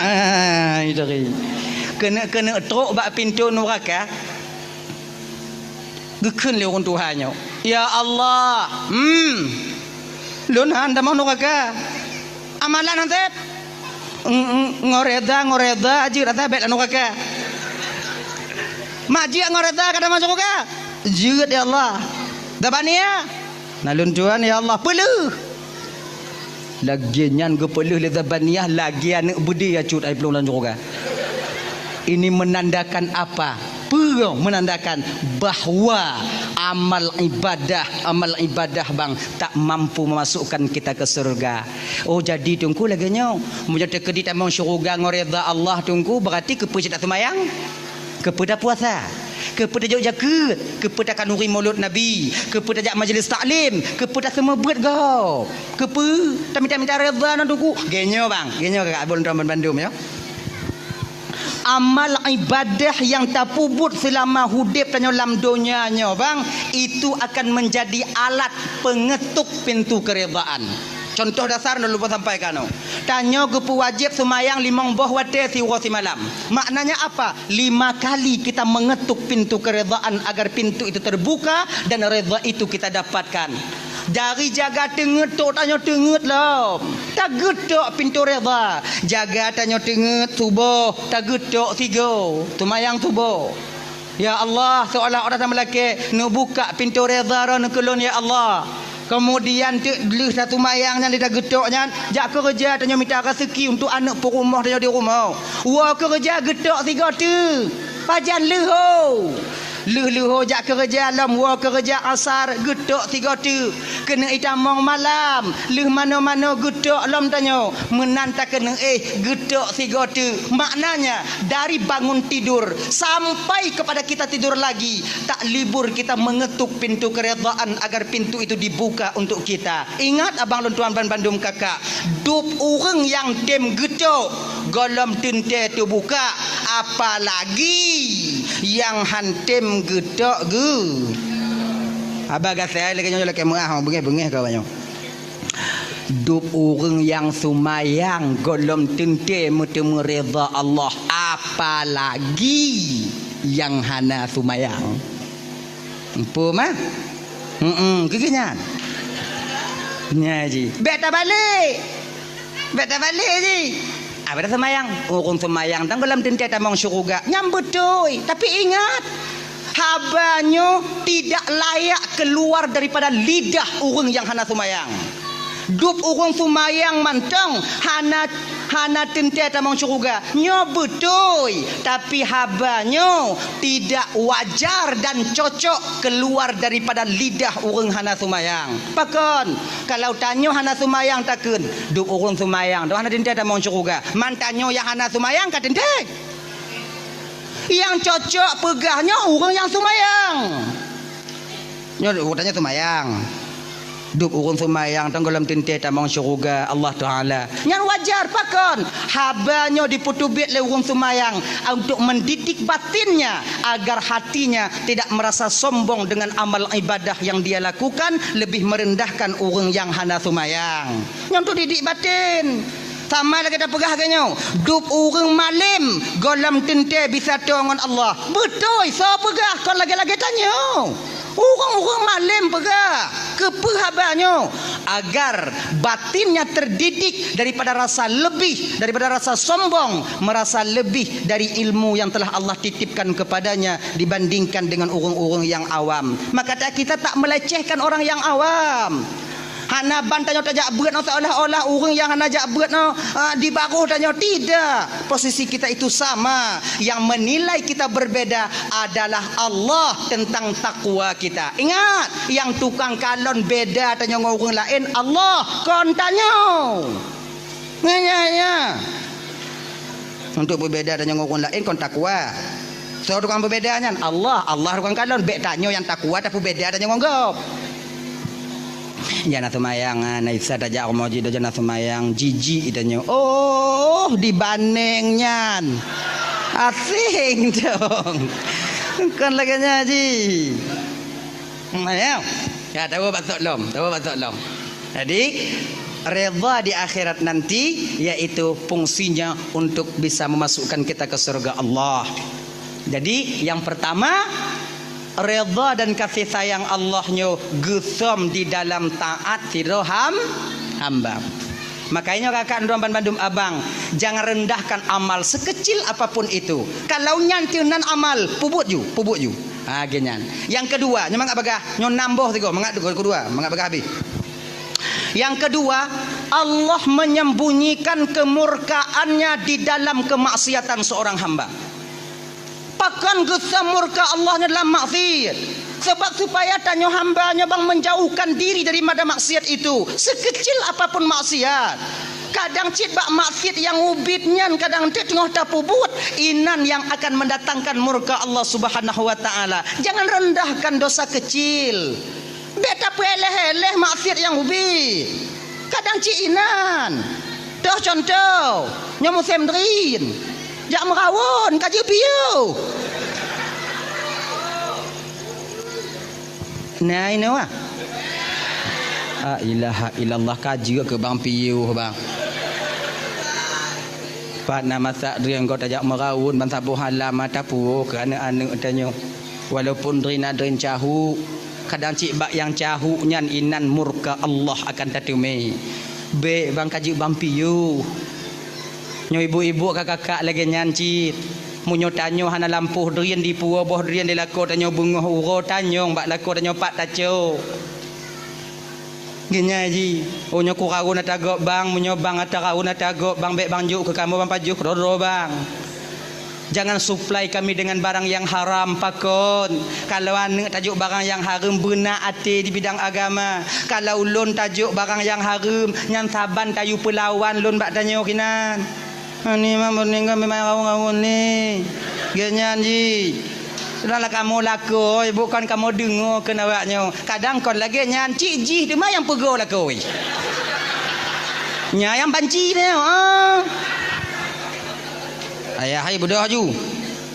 dari. Kena trok bak pintu neraka. Gekeun le orang Tuhannya. Ya Allah. Lun han damang neraka. Amalan hantet. Ngoreda aji rata bet anu kakak maji ngoreda kada masuk kakak jeut ya Allah dabania Nalun tuan ya Allah peluh. Lagian ke peluh le zabaniyah lagi anak budi ya cut ai pelong dalam surga. Ini menandakan apa? Menandakan bahawa amal ibadah bang tak mampu memasukkan kita ke surga. Oh jadi tunggu lagi nyo. Menjadi kedit amang syurga ngoreda Allah tunggu berarti kepada semayang, kepada puasa, kepada jauh jaga, kepada kanuri maulud Nabi, kepada jak majlis taklim, kepada semua buat kau. Kepada minta reda nak tunggu. Genyo bang, genyo kakak abang Rahman Bandung ya. Amal ibadah yang tak puput selama hidup dan dalam dunianya bang, itu akan menjadi alat pengetuk pintu keredaan. Contoh dasar nak lupa sampaikan. Tanya ke wajib semayang 5 buah waktu si malam. Maknanya apa? 5 kali kita mengetuk pintu keredaan agar pintu itu terbuka dan reda itu kita dapatkan. Dari jaga tenget tok tanya tenget lah. Tak getok pintu reda. Jaga tanya tenget subuh. Tak getok 3. Tumayang subuh. Ya Allah, seolah-olah sama lelaki nak buka pintu reda nak kelon ya Allah. Kemudian dulu satu mayangnya dia getoknya jak kerja tanya minta rezeki untuk anak perumah dia di rumah. Wah kerja getok 3 tu. Pajan leho. Leho jak kerja alam wa kerja asar getok 3 tu. Kena itamong malam. Leh mana-mana getok alam tanya. Menanta kena getok 3 tu. Maknanya dari bangun tidur sampai kepada kita tidur lagi, tak libur kita mengetuk pintu keredaan agar pintu itu dibuka untuk kita. Ingat abang tuan Bandung kakak, dup orang yang dem getok golom tente tu buka, apalagi yang hantem getok ge. Abang kata saya lagi nyonya lagi merah bengih-bengih kau banyak. Dup orang yang sumayang golom tente mutemu reda Allah, apalagi yang hana sumayang. Empu mah? Kegenyan. Nyaji. Beta balik ji. Ada semayang, orang semayang dan dalam tente tamang syurga. Nyambut doi, tapi ingat habanyo tidak layak keluar daripada lidah orang yang hana semayang. Dup orang semayang mantang hana tente tamang syurga. Nyo betul, tapi habanyo tidak wajar dan cocok keluar daripada lidah orang hana semayang. Pakon kalau tanyo hana semayang takun dup orang semayang dah hana tente tamang syurga. Mantanyo yang hana semayang kat tente. Yang cocok pegahnya orang yang semayang. Nyo tanya semayang. Dup urun semayang tenggelam tinte tamang syurga Allah Ta'ala. Yang wajar pakon habanyo diputubit le urun semayang untuk mendidik batinnya agar hatinya tidak merasa sombong dengan amal ibadah yang dia lakukan, lebih merendahkan urun yang hana semayang. Yang tu didik batin. Sama lagi kita pegah kenyo. Dup urang malim golam tente bisa dengan Allah. Betul, so pegah kon lagi-lagi tanya. Orang-orang malim pegah kepehabanyo agar batinnya terdidik daripada rasa lebih, daripada rasa sombong, merasa lebih dari ilmu yang telah Allah titipkan kepadanya dibandingkan dengan orang-orang yang awam. Maka kita tak melecehkan orang yang awam. Hana bantanya tajak berat no, seolah-olah orang yang hana jak berat no di baruh tanya tidak. Posisi kita itu sama. Yang menilai kita berbeda adalah Allah tentang takwa kita. Ingat, yang tukang kalon beda tanya orang lain, Allah kon tanya. Nganya. Untuk berbeda tanya orang lain kon takwa. So tukang berbedanya Allah tukang kalon bek tanya yang takwa tapi beda tanya ngogop. Jana semayang naisa tajak moji do jana semayang jiji itanya. Oh, dibandingnya asing dong. Kan lagi ngaji. Ayo. Ya tahu batok lom. Jadi redha di akhirat nanti yaitu fungsinya untuk bisa memasukkan kita ke surga Allah. Jadi yang pertama, redha dan kasih sayang Allahnya gesam di dalam taat siroham hamba. Makanya kakak Rahman Bandung abang, jangan rendahkan amal sekecil apapun itu. Kalau nyantinan amal, pubut you. Genyan. Yang kedua, nya mangak bagah, nyo nambah tiga, mangak kedua, mangak bagah habis. Yang kedua, Allah menyembunyikan kemurkaannya di dalam kemaksiatan seorang hamba. Pakan gesa murka Allahnya dalam maksiat. Sebab supaya tanya hambanya bang menjauhkan diri daripada maksiat itu. Sekecil apapun maksiat. Kadang cit bak maksiat yang ubitnya, kadang cit tengah tapu buat inan yang akan mendatangkan murka Allah Subhanahu wa taala. Jangan rendahkan dosa kecil. Beta peleh-eleh maksiat yang ubi. Kadang ciinan. Dah contoh, nyamu semdrin. Jak merawon kaji piu. Nah ini wah. Ilaha illallah kaji ke bang piu bang. Pak nama sak drin kau tajak merawon ban sabuh halam mata pu kerana anu tanya. Walaupun drin cahu kadang cik bak yang cahu nyan inan murka Allah akan tatume. Be bang kaji bang piu. Nyo ibu-ibu kakak-kakak lagi nyancit. Munyo tanyo hana lampuh durian di puwa boh durian di lako tanyo bunga uro tanyo bak lako tanyo pak taco. Genya ji. Oh nyo kurau na tagok bang, munyo bang atarau na tagok bang bek bang juk ke kamu bang pajuk roro bang. Jangan suplai kami dengan barang yang haram pakon. Kalau ane tajuk barang yang haram benar ate di bidang agama. Kalau lon tajuk barang yang haram nyan saban tayu pelawan lon bak tanyo kinan. Ni mah meninggal memang ngawun ni. Genyan ji. Sudahlah kamu laku, bukan kamu dengar ke awaknya. Kadang kau lagi nyan cik ji dia mah yang pego laku. Nya yang banci dia. Ayah hai bodoh ju.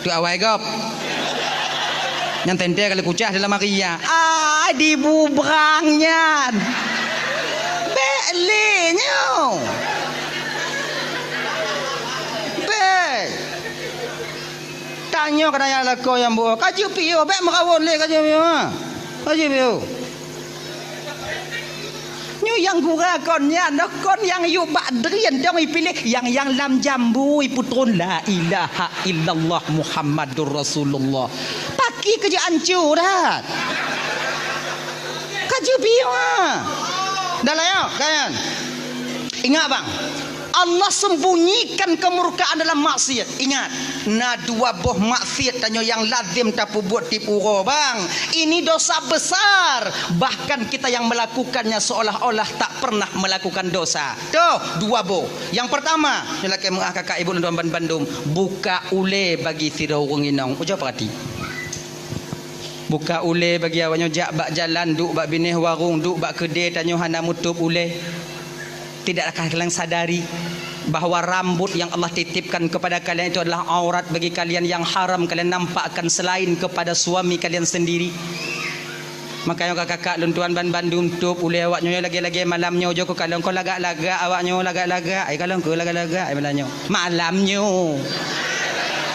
Tu awai gop. Yang tente kali kucah dalam Maria. Di bubrangnya. Belenyo. Tanya kadang lako yang buah kaji piu bek merawon le kaji piu kaji piu nyu yang gura konnya nak kon yang yu badrian dong pilih yang lam jambu putun la ilaha illallah Muhammadur Rasulullah paki kerja ancur dah kaji piu dah lah ya kan ingat bang Allah sembunyikan kemurkaan dalam maksiat. Ingat, na dua boh maksiat tanya yang lazim tapu buat tipu bang. Ini dosa besar. Bahkan kita yang melakukannya seolah-olah tak pernah melakukan dosa. Tuh, dua boh. Yang pertama, lelaki mengah kakak ibu dan Bandung, buka ule bagi sirau nginong. Ucap perhati. Buka ule bagi awaknya jak bak jalan, duk bak binih warung, duk bak kedai tanya hana mutup ule. Tidakkah kalian sadari bahawa rambut yang Allah titipkan kepada kalian itu adalah aurat bagi kalian yang haram kalian nampakkan selain kepada suami kalian sendiri. Makanya kakak luntuan Bandung tup ule awaknya lagi-lagi malamnya joko kalau kau lagak-lagak awaknya lagak-lagak ai kalau kau lagak-lagak ai malamnya malamnya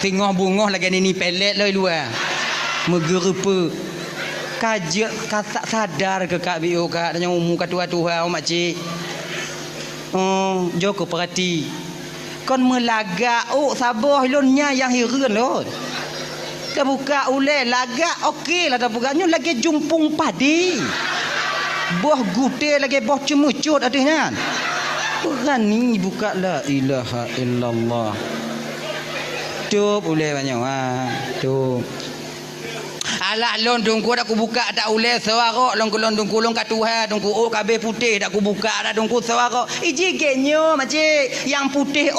tengah bungoh lagi ni pelet loi luar megerupa kajak katak sadar ke kak biu kak tanya umur katua-tua mak cik. Joko perhati. Kon melagak sabar lonnya yang hiran lon. Kita buka ule lagak okey lah tak bukanya lagi jumpung padi. Buah gute lagi buah cemucut adanya. Berani buka la ilaha illallah. Tup ule banyak tup. Alah lon dongku dak ku buka tak ule sewakok lon dongku lon katuha dongku kabeh putih dak ku buka dak dongku sewakok iji genyo macik yang putih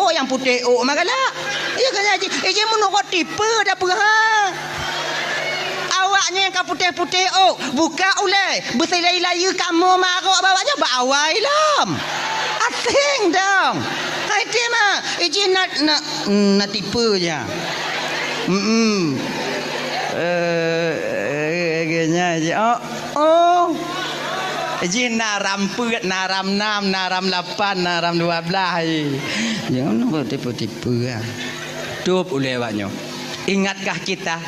magalah ya kan aji iji menurut tipe dak perah awaknya yang putih-putih buka ule berselai-laya kamu marok bawanya bawai lam asing dong hai dia mah iji nak tipe je genya je ji naram pet naram 6 naram 8 naram 12 jangan tipu-tipu tup oleh awaknya. Ingatkah kita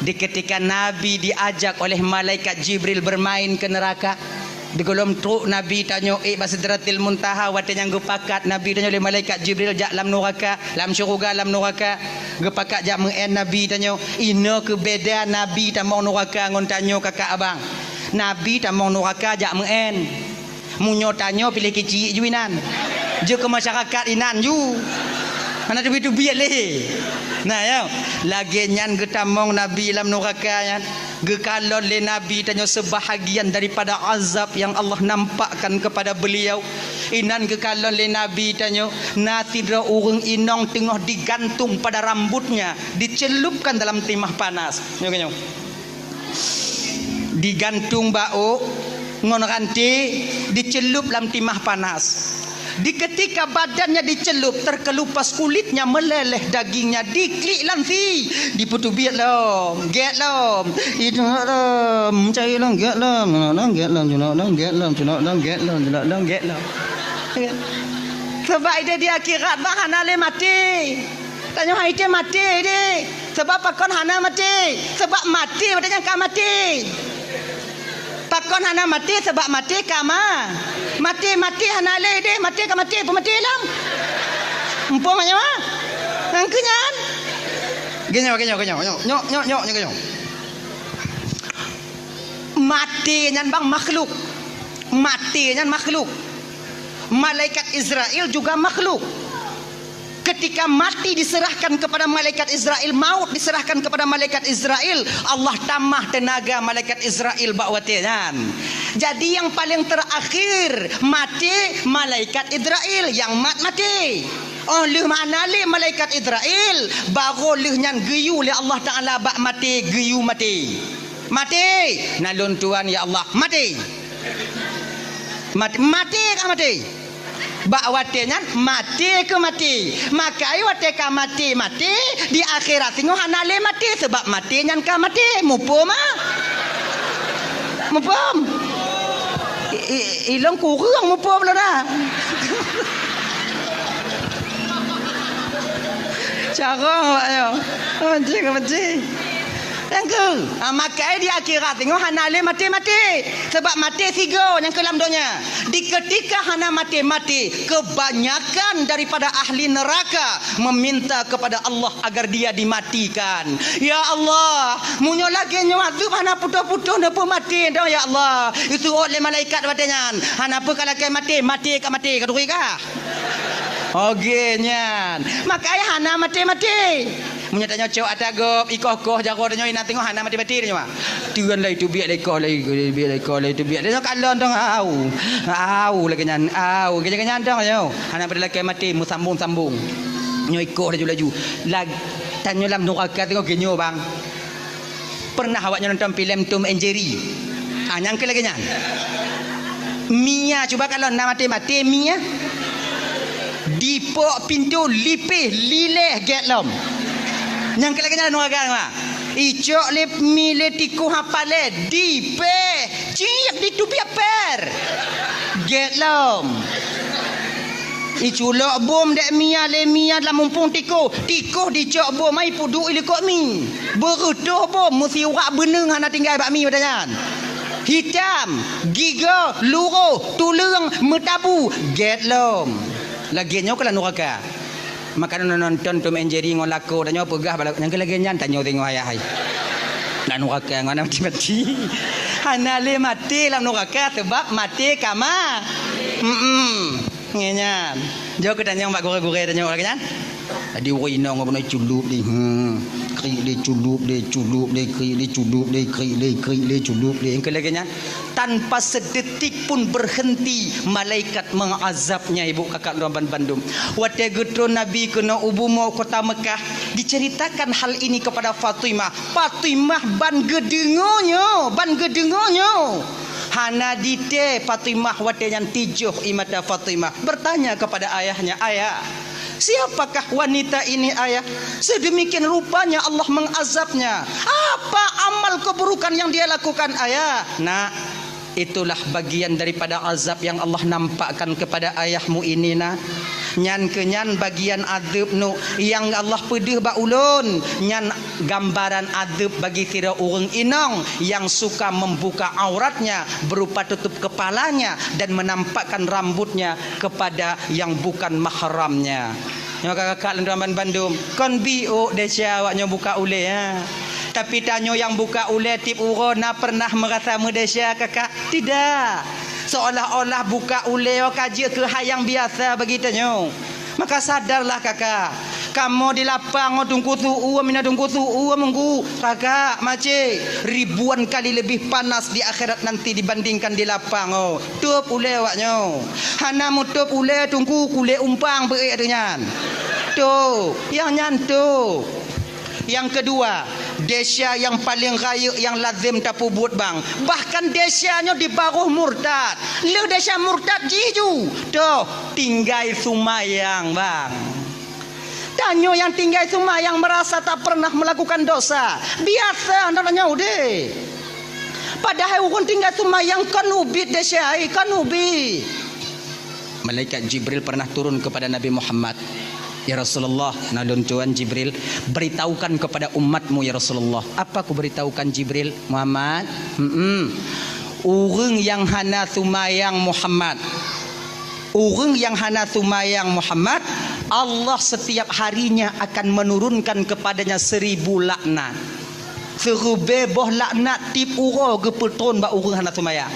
di ketika Nabi diajak oleh malaikat Jibril bermain ke neraka Di kolom truk Nabi tanya Basidratil Muntaha watanya gepakat Nabi tanya oleh malaikat Jibril jak lam neraka lam syurga lam neraka gepakat jak mengen Nabi tanya ina ke beda Nabi tamong neraka ngon tanya kakak abang Nabi tamong neraka jak mengen munyo tanya pilih kecil juinan je ke masyarakat inan ju mana tu biat leh nah ya lagi nyan getamong Nabi lam neraka yan gekalon le Nabi tanya sebahagian daripada azab yang Allah nampakkan kepada beliau inan gekalon le Nabi tanya natidra urang inong tengah digantung pada rambutnya dicelupkan dalam timah panas nyok digantung bau ngon ranti dicelup dalam timah panas di ketika badannya dicelup terkelupas kulitnya meleleh dagingnya diklik lansi diputu biat lom get lom itu lom cai lom get lom get lom junok lom get lom junok lom get lom junok lom get lom sebab dia di akhirat bah hana le mati tanya hai dia mati dia sebab pakon hana mati sebab mati padanya ka mati pakon hana mati sebab mati kama mati hana le deh mati ka mati pemati lam empong nya mah angkenyan genyo mati nyan bang makhluk mati nyan makhluk malaikat Israel juga makhluk ketika mati diserahkan kepada malaikat Israel maut diserahkan kepada malaikat Israel Allah tambah tenaga malaikat Israel bakwatian jadi yang paling terakhir mati malaikat Israel yang mati oleh mana le malaikat Israel baru lehnya geyu le Allah Taala bak mati geyu mati nalun tuan ya Allah mati kan mati bak watinya mati ke mati makai wate ka mati di akhirat tengok hanale mati sebab mati nyan ka mati mupum ilang kurang mupum lah dah cara ayo mati Tengku, makai di akhirat tengok hanale mati sebab mati tiga yang kelam donya. Di ketika hana mati kebanyakan daripada ahli neraka meminta kepada Allah agar dia dimatikan. Ya Allah, munyo lagi nyuatu hana putus-putus napa mati dah ya Allah. Itu oleh malaikat batenyan. Hana apa kalau kai mati kaduri kah? Okey nyan. Makai hana mati. Munya tanya cok atagop ikoh jaro tanya ina tengok hana mati dia mah. Tuan lai tu biak leko lai tu biak. Dia kalon dong au lagi nyan au kenyan dong yo. Hana pada laki mati mu sambung. Nyo ikoh laju. Lag tanya lam neraka tengok genyo bang. Pernah awak nonton filem Tom and Jerry? Nyang ke lagi nyan. Mia cuba kalau nak mati Mia. Dipok pintu lipih lileh get lom. Yang kelakanya nuaga mah. Icok lip mile tiku hapale dipe ciak ditupi per. Get lom. Iculok bom dek mia dalam mumpung tiko dicok bom mai pudu ilikok mi. Berutuh bom mesti urak beneng hana tinggal bak mi badangan. Hitam, giga, luruh, tulung, metabu, get lom. Lagi nyo kala neraka. Makanan nonton Tom and Jerry ngol lako tanya pegah balak yang lagi nyan tanya tengok ayah hai. Nak neraka ngana mati. Hana le mati lam neraka sebab mati kama. Ngenyan. Jo ke tanya mbak gore-gore tanya lagi nyan. Tadi woi nong ngono culup di. Kri le culup kri le culup yang lagi nyan. Tanpa sedetik pun berhenti malaikat mengazabnya ibu kakak Ramban Bandung. Wate getro Nabi kena ubumo kota Mekah diceritakan hal ini kepada Fatimah ban gedengonyo hana dite Fatimah wate yang tijuh imata Fatimah bertanya kepada ayahnya, ayah siapakah wanita ini ayah? Sedemikian rupanya Allah mengazabnya. Apa amal keburukan yang dia lakukan ayah? Nak, itulah bagian daripada azab yang Allah nampakkan kepada ayahmu ini nak. Nyan kenyan bagian azab nu yang Allah pedih ba ulun, nyan gambaran azab bagi kira orang inong yang suka membuka auratnya berupa tutup kepalanya dan menampakkan rambutnya kepada yang bukan mahramnya. Nyo kakak lendaman Bandung kon bio desya awaknya buka ule ya. Tapi tanyo yang buka ule tip urona pernah merasa medesya kakak? Tidak. Seolah-olah buka uleo kaji ke hayang biasa begitu. Maka sadarlah kakak, kamu di lapang tunggu tu'u mina tunggu tu'u menggu kakak macik ribuan kali lebih panas di akhirat nanti dibandingkan di lapang. Tup ule waknyo hana mutup ule tunggu kule umpang berik dengan tu yang nyantu. Yang kedua, desya yang paling raya yang lazim tapu buat bang. Bahkan desyanya di baruh murtad. Le desya murtad jiju. Tuh, tinggal sumayang bang. Tanyo yang tinggal sumayang merasa tak pernah melakukan dosa. Biasa namanya udah. Padahal orang tinggal sumayang kan ubit desya, kan ubit. Malaikat Jibril pernah turun kepada Nabi Muhammad. Ya Rasulullah, nalun tuan Jibril, beritahukan kepada umatmu ya Rasulullah. Apa aku beritahukan Jibril? Muhammad, orang yang hana sumayang Muhammad, orang yang hana sumayang Muhammad, Allah setiap harinya akan menurunkan kepadanya 1000 laknat. Serubeboh laknat tip uro gepetron ba orang hana sumayang.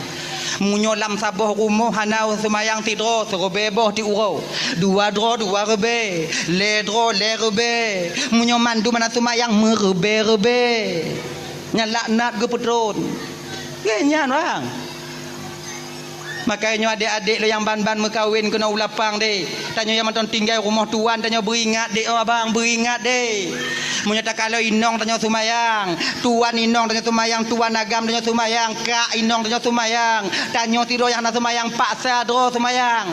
Munyolam saboh rumah hanau semayang tidro serobeboh di urau dua dro dua rebe le dro le rebe munyo mandu mana semayang merebe-rebe nyalaknat ke petron kenyan bang. Makanya adik-adik lo yang ban-ban mekawin kena ulapang deh. Tanya yang mantan tinggal rumah tuan tanya beringat deh, oh abang beringat deh. Menyata kalau inong tanya sumayang, tuan inong tanya sumayang, tuan agam tanya sumayang, kak inong tanya sumayang, tanya tido yang nak sumayang paksa dro sumayang.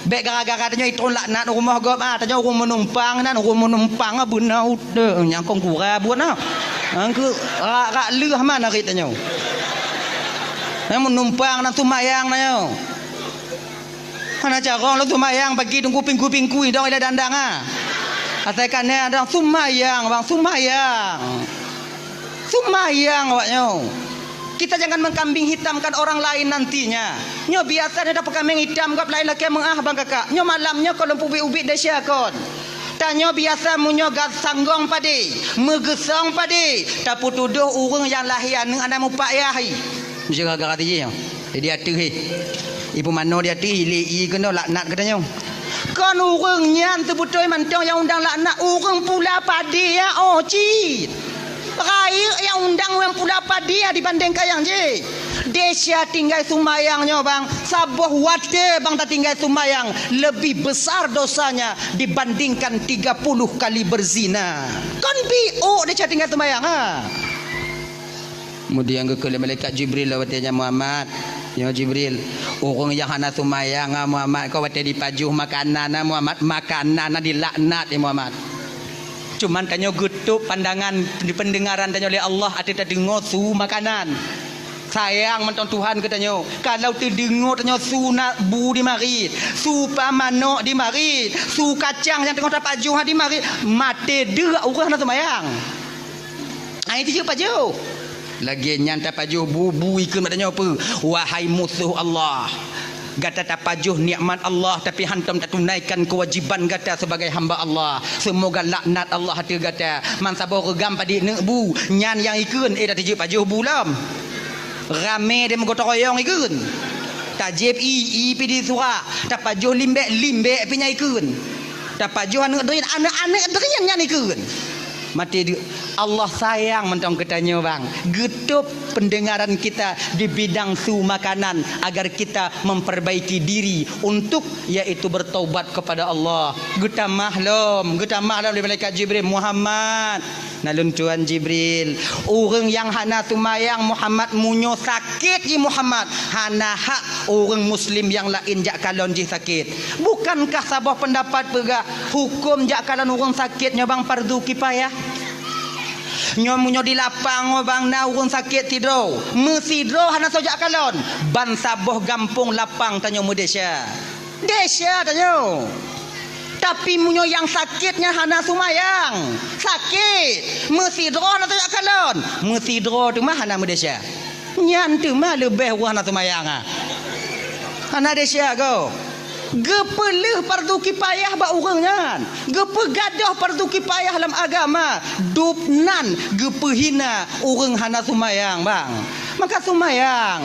Bek gara-gara tanya itu laknat rumah gop tanya rumah menumpang nan rumah menumpang benar udah yang kong kura buat nah. Angku rak leuh mana kita tanya. Yang menumpang dan sumayang na yo. Mana cara lo sumayang bagi tunggu pingku-pingku dong ila dandang ah. Katakan ni ada sumayang bang sumayang. Sumayang awaknyo. Kita jangan mengkambing hitamkan orang lain nantinya. Nyo biasa ada kambing hitam gap lain laki mengah bang kakak. Nyo malamnya kalau pubi-ubi desya kon. Tanyo biasa munyo gat sanggong pade, megesong pade. Tapi tuduh urang yang lahian anak mupak yahi. Mesti gara-gara dia. Dia atuh ibu mano dia atuh li kena laknat katanya. Kan urang nyan sebutoi mantong yang undang laknat urang pula padi ya cit. Raya yang undang yang pula padi ya dibandingkan yang je. Desya tinggal sumayangnya bang. Sabuh wate bang tak tinggal sumayang lebih besar dosanya dibandingkan 30 kali berzina. Kan bio desya tinggal sumayang ha. Kemudian ke malaikat Jibril lawatnya Muhammad. Ya Jibril, orang yang hana sumayang Muhammad kau wate dipajuh makanan Muhammad, makanan dilaknat ya Muhammad. Cuman tanya getuk pandangan di pendengaran tanya oleh Allah ada dengar su makanan. Sayang menton Tuhan katanya. Kalau terdengar tanya su nak bu di mari, su pamanok di mari, su kacang yang tengah tapajuh di mari, mate derak orang hana sumayang. Itu je pajuh. Lagi nyanta pajuh bubu ikut katanya apa? Wahai musuh Allah. Gata tak pajuh nikmat Allah tapi hantam tak tunaikan kewajiban gata sebagai hamba Allah. Semoga laknat Allah hati gata. Man sabar regam padi bu nyan yang ikun dah tiji pajuh bulam. Rame dia menggotong royong ikun. Tajib i pidi surah. Tak pajuh limbe pinya ikun. Tak pajuh anak-anak derian nyan ikun. Mati Allah sayang mentong katanya bang. Getup pendengaran kita di bidang su makanan agar kita memperbaiki diri untuk yaitu bertaubat kepada Allah. Geta mahlum dari malaikat Jibril Muhammad. Nalun tuan Jibril, orang yang hana tumayang Muhammad munyo sakit ji Muhammad. Hana hak orang muslim yang lain jak kalon ji sakit. Bukankah sabah pendapat pega hukum jak kalon orang sakitnya bang fardu kifayah? Nyomunyo di lapang bang na urun sakit tidro mesidro hana sojak kalon ban saboh gampung lapang tanyo Malaysia Desya tanya. Tapi munyo yang sakitnya hana sumayang. Sakit. Mesidro na tu kalon. Mesidro tu mah hana medesya. Nyan tu mah lebih wah na sumayang ah. Hana desya go. Gepelih fardu kifayah ba urangnya. Gepegadah fardu kifayah dalam agama. Dupnan gepehina urang hana sumayang bang. Maka sumayang.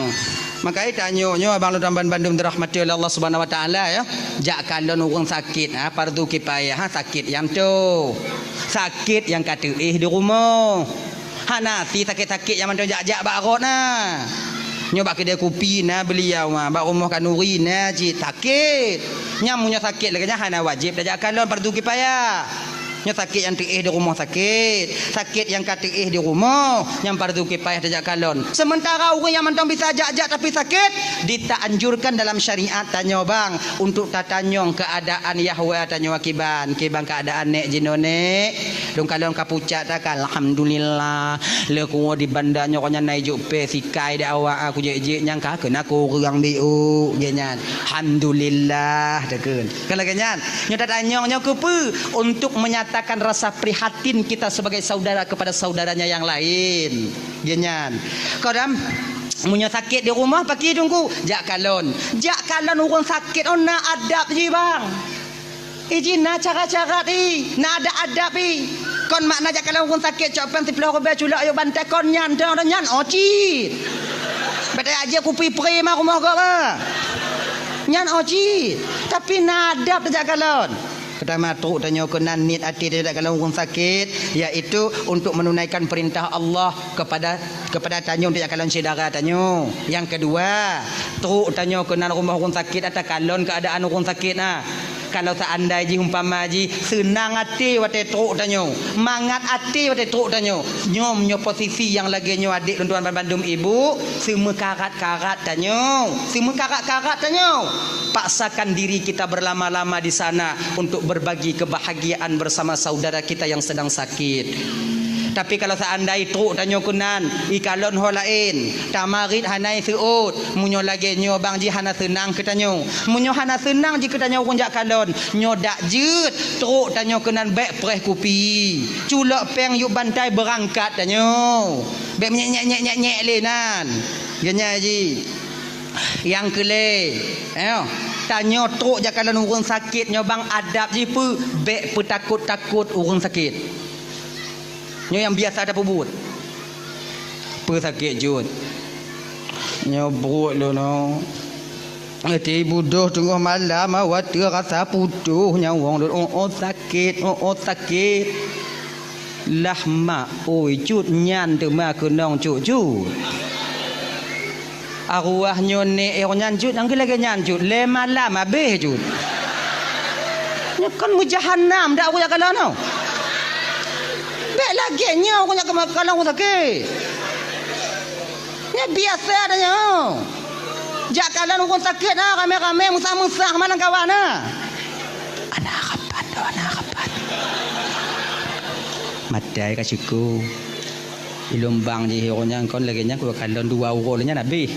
Maka tanya abang lu tamban Bandung dirahmati oleh Allah Subhanahu wa taala ya. Jak kalon urang sakit fardu kifayah sakit yang tu. Sakit yang kata di rumah. Hana si sakit-sakit yang macam jak-jak barot nah. Nyoba kedai kopi na beliau bak rumah kanuri na cik sakit. Nyamunya sakit lagi hana wajib dah kalon fardu kifayah. Nya sakit yang di rumah sakit. Sakit yang katiih di rumah yang fardu kifayah dah kalon. Sementara orang yang mentang bisa jak-jak tapi sakit ditaanjurkan dalam syariat tanya bang untuk tatanyong keadaan Yahwa tanya akiban keadaan nek jinone. Dong kalon kapucat tak alhamdulillah le ku di bandanya konya nai juk pe sikai dak awak aku je nyang ka kena ku urang diu genyan alhamdulillah dekeun kalau genyan nya tatanyong nya kepe untuk menyatakan rasa prihatin kita sebagai saudara kepada saudaranya yang lain genyan kodam munyo sakit di rumah pagi tunggu jak kalon orang sakit ona adab je bang izin na cara-cara na ada adab kon makna jak kalau orang sakit copan tiplah robe culak yo bantai kon nyan oci betai aja kupi pre mah rumah gak mah nyan oci tapi na adab jak kalon pertama tu tanya kenan niat hati dia kalau orang sakit iaitu untuk menunaikan perintah Allah kepada tanya untuk kalon saudara tanya. Yang kedua tu tanya kenan rumah orang sakit atau kalon keadaan orang sakit nah. Kalau seandainya umpama ji senang hati wate truk tanya, mangat hati wate truk tanya, nyom nyo posisi yang lagi nyo adik tuan Bandung ibu, semua karat-karat tanya, paksakan diri kita berlama-lama di sana untuk berbagi kebahagiaan bersama saudara kita yang sedang sakit. Tapi kalau seandainya truk tanya kunan ikalon ho lain tamarit hanai seut munyo lagi nyo bang ji hana senang ketanyo munyo hana senang ji ketanyo kunjak kalon nyo dak jeut truk tanya kunan bek preh kopi culak peng yuk bantai berangkat tanyo bek nyek lenan genya ji yang kele tanya truk jakalan urang sakit nyo bang adab ji pu bek petakut-takut urang sakit nyo yang biasa ada pebut sakit jut nyo buruk lo no ati budoh tengah malam awak rasa putuh nyawang sakit lah mak oi cut nyan tu mak kenong cut arwah nyo ne nyan cut ang lagi nyan cut le malam habis cut nyo kan mujahannam dak aku kalau no bek lagi nya aku nak kalau aku sakit ni biasa adanya jak kalau aku sakit rame-rame musah-musah mana kawan anak kapan matai kasiku ilombang je hero-nya kon lagi nya aku kalau 2 euro nya nabi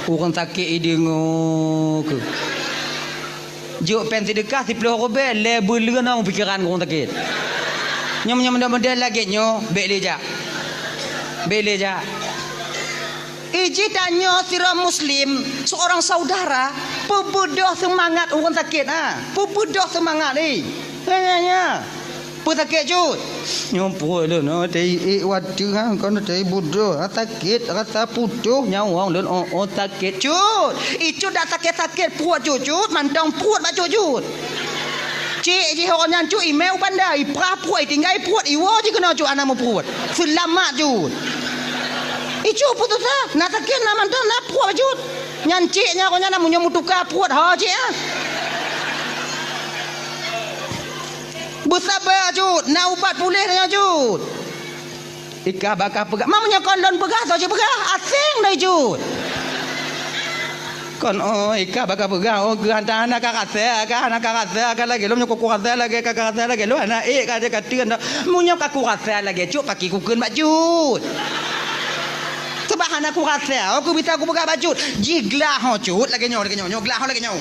orang sakit idingo ke juk pensi dekat 10 euro be lebel nang pikiran orang sakit nyom model lagi nyo beleja iji tanya sira muslim seorang saudara pebudoh semangat orang sakit pebudoh semangat ni nya sakit jut nyom pulo no tei wadu kon tei budoh sakit rasa putuh nyawang lun sakit jut itu dak sakit puat jut mantang puat ba jut cik je orang nyan cu email pandai prapuai tinggal puat iwo je kena cu anak mu puat selamat jut icu putus nak sakit nak mantan nak puat jut nyan ciknya orang nyan munyo mutukar puat ha cik bersabar jut nak ubat pulih dah jut ikah bakal pegah mamanya kondon pegah saja pegah asing dah jut kon ika baka pegang gantang anak kakak kan lagi lu nyok kakak lagi lu anak ka dia katian munyo kakak lagi cuk paki kukeun bajut sebab anak aku bisa aku pegang bajut jiglah ho cut lagi nyo glah ho lagi nyo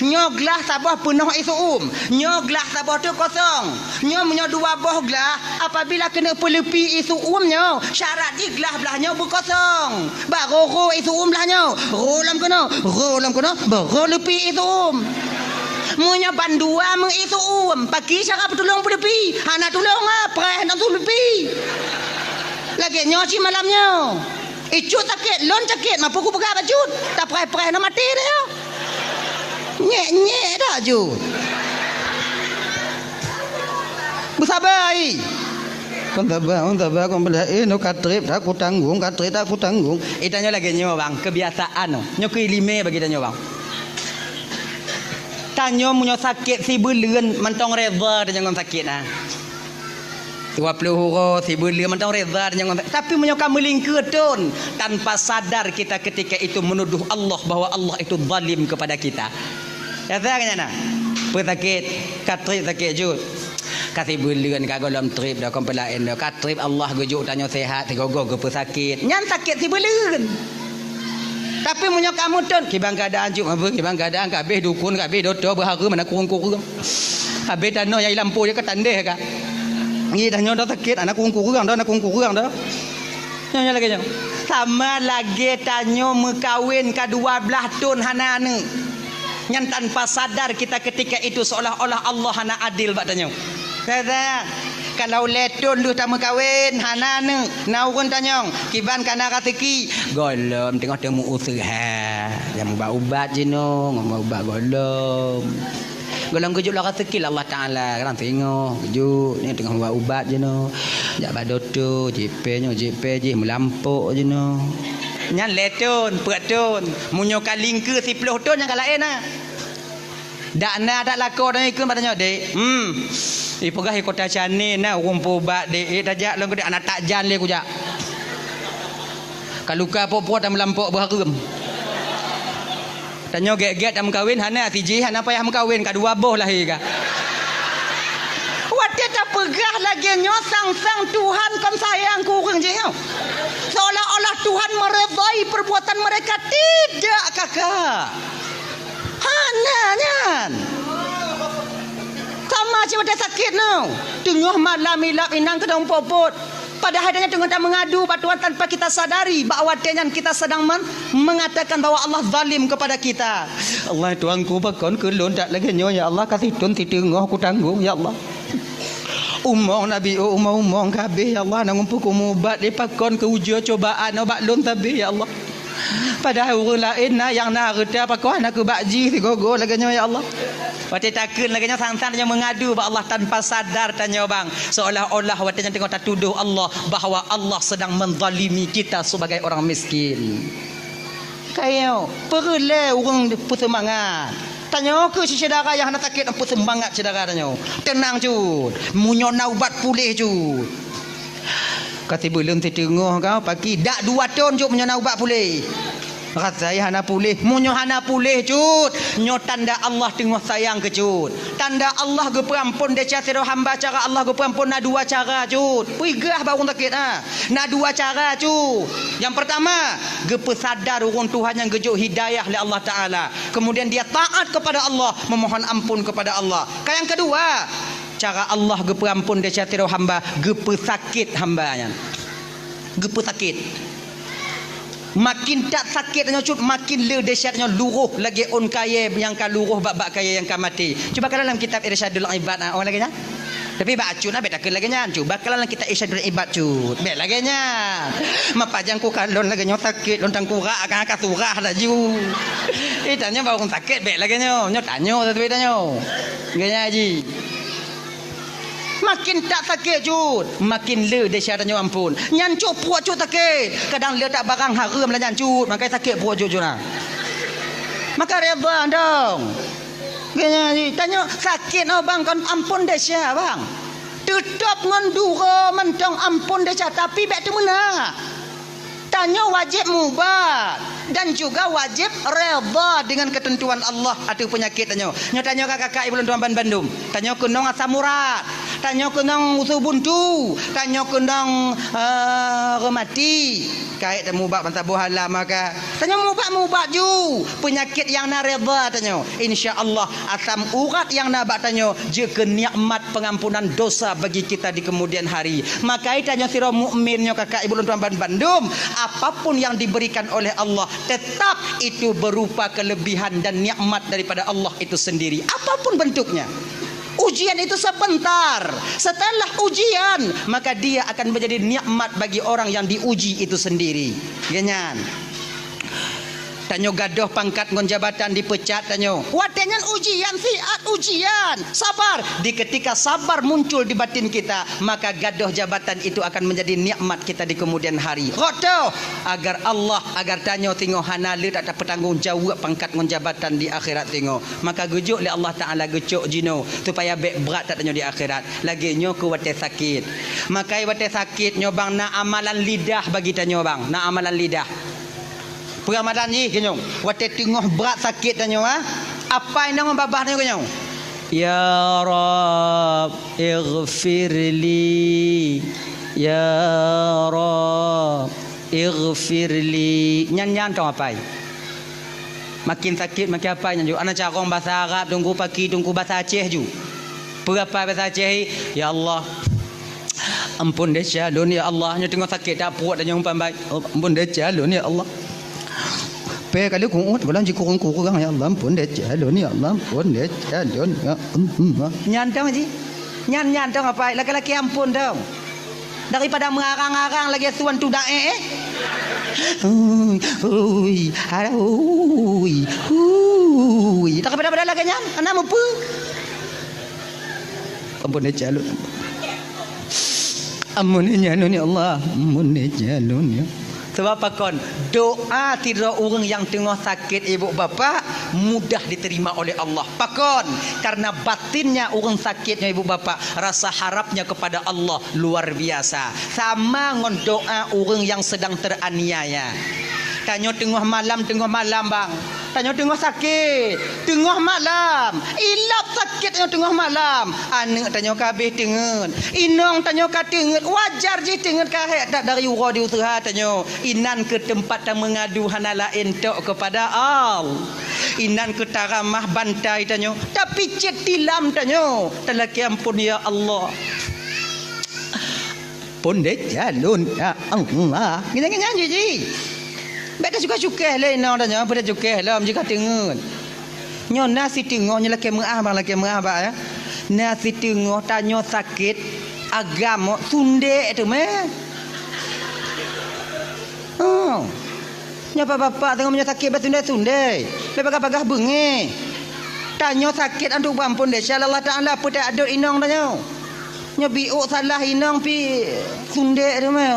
Nyo gelas tabah penuh isu Nyo gelas tabah tu kosong. Nyo menyo dua boh gelas. Apabila kena pelepi isu nyo, syarat di gelas belahnya berkosong. Baru ro isu belahnya. Ro lam kena, baru lepi isu Munya bandua meng isu pagi cara bertolong pelepi. Hana tolong preh nak tu lepi. Lagi nyo si malamnya. Icut sakit, lon sakit, mampu ku pegang bacut. Tak preh-preh nak mati dia. Nyek-nyek dah Jud. Bersabar ai. Kon sabar kon bela no katrip tak ku tanggung, katrip tak ku tanggung. Itanya lagi nyo bang, kebiasaan no. Nyo ke lime bagi tanya bang. Tanyo munyo sakit si beleun mentong reza tanya kon sakit nah. 20 huruf si beli mentang reza jangan tapi menyokam melingkutun tanpa sadar kita ketika itu menuduh Allah bahwa Allah itu zalim kepada kita. Ya tanya nah. Pesakit katrip sakit Jud. Kasih bulan kagolom trip dah kompelain dah katrip Allah gejuk tanya sehat tigogo ke pesakit. Nyan sakit si bulan. Tapi menyokam mutun kibang keadaan Jud apa kibang keadaan kabeh dukun kabeh doktor berhara mana kurung-kurung. Habis tanah yang lampu je ketandeh ka. Ni dah nyoda sakit anak kurang dah nyonya lagi nyo sama lagi tanyo mekawin ka 12 tahun hana ane nyan tanpa sadar kita ketika itu seolah-olah Allah hana adil bak tanyo kata kalau letun lu tak mekawin hana ane naurun tanyo kiban kana rezeki golom tengok temu usaha yang ubat je no ngomong ubat golom gejuk lah rezeki Allah Taala kan tengok gejuk ni tengah buat ubat je no jak badoto JP je melampuk je no nyan letun peratun munyo kaling ke 10 ton yang kalain nah dak na dak lako dan ikut patanya dek pegah kota Canin nah rumpu ubat dek tajak long ke anak tak jan le ku jak kaluka pok-pok dan melampuk berharum. Tanya get-get dah mengkawin hana tiji hana payah mengkawin ka dua boh lahir ka. Wate tak pegah lagi nyo sang Tuhan kon sayang kurang je. Seolah-olah Tuhan meredai perbuatan mereka tidak kakak. Hana nyan. Sama je pada sakit no. Tengah malam ilap inang kedong popot. Padahal dengan tengah mengadu batuan tanpa kita sadari bahawa dengan kita sedang mengatakan bahawa Allah zalim kepada kita. Allah tuanku bakon kelon tak lagi nyo ya Allah kasih tun titengah aku tanggung ya Allah. Umong Nabi umong kabeh ya Allah nang umpuk umubat dipakon ke ujian cobaan obat lon tabe ya Allah. Padahal orang lain yang nak reda pakon aku bakji gogo lagi nyo ya Allah. Wate takun lagi nya sang-sang yang mengadu ba Allah tanpa sadar tanya bang seolah-olah wate nya tengok tak tuduh Allah bahawa Allah sedang menzalimi kita sebagai orang miskin. Kayo perle orang bersemangat. Tanya ke si saudara yang nak sakit apa semangat saudara tanya. Tenang Jud. Munyo naubat pulih Jud. Kata belum tengok kau pagi dak 2 tahun Jud munyo naubat pulih. Kata saya hana pulih, munyo hana pulih Jud. Nyo tanda Allah tengah sayang ke Jud. Tanda Allah ge perampun dia cara hamba cara Allah ge perampun na 2 cara Jud. Pigah baru sakit na 2 cara Jud. Yang pertama, ge pesadar orang Tuhan yang gejuk hidayah oleh Allah Taala. Kemudian dia taat kepada Allah, memohon ampun kepada Allah. Yang kedua, cara Allah ge perampun dia cara hamba, ge pesakit hambanya. Ge pesakit. Makin tak sakitnya cut makin le dahsyatnya luruh lagi on kaya yang ka luruh bab kaya yang ka mati. Cuba kalau dalam kitab Irsyadul Ibad orang lagi nya. Tapi bak cut bet tak lagi nya. Cuba kalau dalam kitab Irsyadul Ibad cut bet lagi nya. Mapajang ku kalon lagi nya sakit lontang kurak akan ka surah dah ju. Tanya baru sakit bet lagi nya. Nyo tanyo satu tanya. Ganya haji. Makin tak sakit Jud makin le dahsyatnya ampun nyancuk puak Jud sakit kadang le tak barang haram lah nyancuk makai sakit puak Jud nah maka reba dong tanya sakit no bang kan ampun dahsyat bang tetap ngandura mentang ampun dahsyat tapi bet tu mana tanya wajib mubat dan juga wajib redha dengan ketentuan Allah atau penyakit tanya. Nyo tanya kakak ibu tuan Bandung. Tanya ke nong asam urat. Tanya ke nong usul buntu. Tanya ke nong orang mati kait dan mubak bantah buhala maka tanya mubak ju penyakit yang na redha tanya insya-Allah asam urat yang na bak tanya jika nikmat pengampunan dosa bagi kita di kemudian hari. Maka tanya sira mukminnya kakak ibu tuan Bandung, apapun yang diberikan oleh Allah tetap itu berupa kelebihan dan nikmat daripada Allah itu sendiri, apapun bentuknya. Ujian itu sebentar. Setelah ujian, maka dia akan menjadi nikmat bagi orang yang diuji itu sendiri. Ganyan. Tanyo gadoh pangkat ngon jabatan dipecat tanyo. Watengan ujian siat ujian. Sabar. Di ketika sabar muncul di batin kita, maka gadoh jabatan itu akan menjadi nikmat kita di kemudian hari. Rodo agar Allah agar tanyo tingo hanale tak ada petanggung jawab pangkat ngon jabatan di akhirat tingo. Maka gujuk le Allah Taala gujuk jino supaya bek berat tak tanyo di akhirat. Lagi nyo ku wate sakit. Maka wate sakit nyo bang na amalan lidah bagi tanyo bang. Na amalan lidah. Peramadan ni kenyong wate tengah berat sakit tanya apa yang babah tanya kenyong ya rab ighfirli ya rab ighfirli nyan tong apa makin sakit makin apa nyan ju ana carong bahasa Arab tunggu pagi tunggu bahasa Aceh ju berapa bahasa Aceh ya Allah ampun deh calon ya Allah nya tengah sakit tak puat tanya umpan baik ampun deh calon ya Allah pe kali kuut bulan ji kurang ya Allah ampun deh calon ya Allah ampun deh calon ya nyan tong ji nyan tong apa laki-laki ampun dong daripada mengarang-arang lagi tuan tu dae tak pada lagi nyan ana mampu ampun deh calon ampun nyan ya Allah ampun deh calon ya. Sebab apa kon? Doa tidak orang yang tengah sakit ibu bapa mudah diterima oleh Allah. Pakon karena batinnya orang sakitnya ibu bapa rasa harapnya kepada Allah luar biasa. Sama ngon doa orang yang sedang teraniaya. Tanya tengah malam bang. Tanya tengah sakit, tengah malam. Ilap sakit tengah malam. Anak tanya kabeh tengen. Inong tanya ka tengen. Wajar je tengen kahek tak dari ura di usaha tanya. Inan ke tempat yang mengadu hana lain tok kepada Allah. Inan ke taramah bantai tanya. Tapi cet tilam tanya. Telaki ampun ya Allah. Pun deh jalun ya Allah. Gini-gini je. Beta suka-suka lah ina dah pada suka lah jika tengok. Nyo nasi tengok nya laki meah ya. Nasi tengok tanyo sakit agama sunde tu meh. Oh. Nya bapak tengok nya sakit sunde. Bagah-bagah bengi. Tanyo sakit antu ampun deh Allah Taala pun tak ada inong dah nyo. Nya biuk salah inong pi sunde tu meh.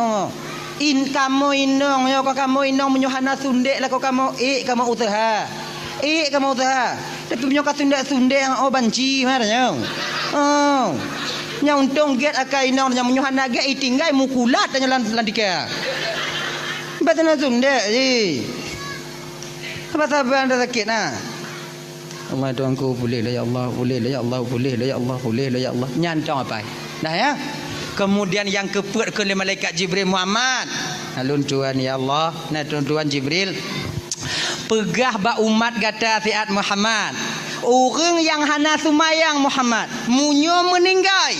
In kamu inong ya kau kamu inong menyuhana sundek lah kau kamu kamu usaha tapi punya kau sundek yang banci mana yang untung get akai inong yang menyuhana get tinggal mukulat tanya landika betul na sundek je apa sabar anda sakit nah Allah tuanku boleh lah ya Allah boleh lah ya Allah boleh lah ya Allah boleh lah ya Allah nyantong apa dah ya. Kemudian yang keput ke malaikat Jibril Muhammad. Alun tuan ya Allah, nah tuan Jibril. Pegah ba umat kata siat Muhammad. Orang yang hana sumayang Muhammad, munyo meninggai.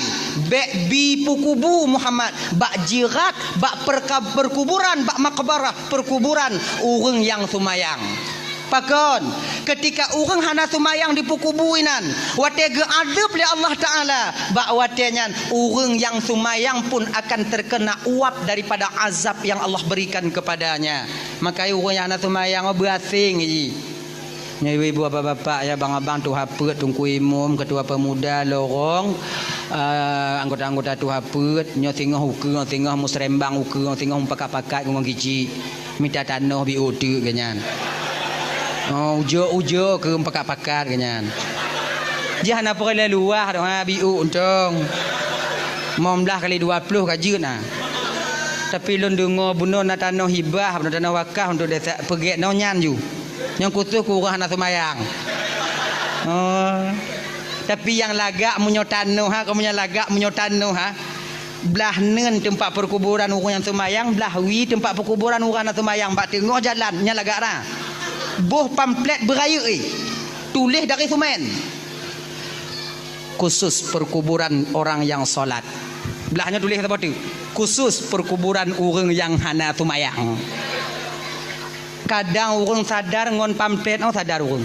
Bek bi pukubu Muhammad, bak jirat, bak perkuburan, bak makbarah perkuburan orang yang sumayang. Pakon ketika orang hana sumayang di pukubuinan wate ge adab li Allah Taala bak watenyan orang yang sumayang pun akan terkena uap daripada azab yang Allah berikan kepadanya. Maka orang yang hana sumayang berasing ji. Nya ibu bapa-bapa ya bang-abang tu hapet tungku imam ketua pemuda lorong anggota-anggota tu hapet nya tengah uka tengah musrembang uka tengah pakat-pakat ngomong gici minta tanah bi odu ganyan. Oh ujo ke pakat-pakat ganyan. Jangan apa kali luar dah biu untung. Momlah kali 20 kaji nah. Tapi lun dengar bunuh na tanah hibah, bunuh tanah wakaf untuk desa pergi nonyan ju. Yang khusus kurang nak semayang. Oh. Tapi yang lagak munyo tanah kau punya lagak munyo tanah belah nen tempat perkuburan orang yang semayang, belah wi tempat perkuburan orang yang semayang. Bak tengok jalannya lagak dah. Boh pamflet beraya tulis dari semen. Khusus perkuburan orang yang solat. Belahnya tulis apa tu? Khusus perkuburan orang yang hana semayang. Kadang orang sadar ngon pamflet sadar orang.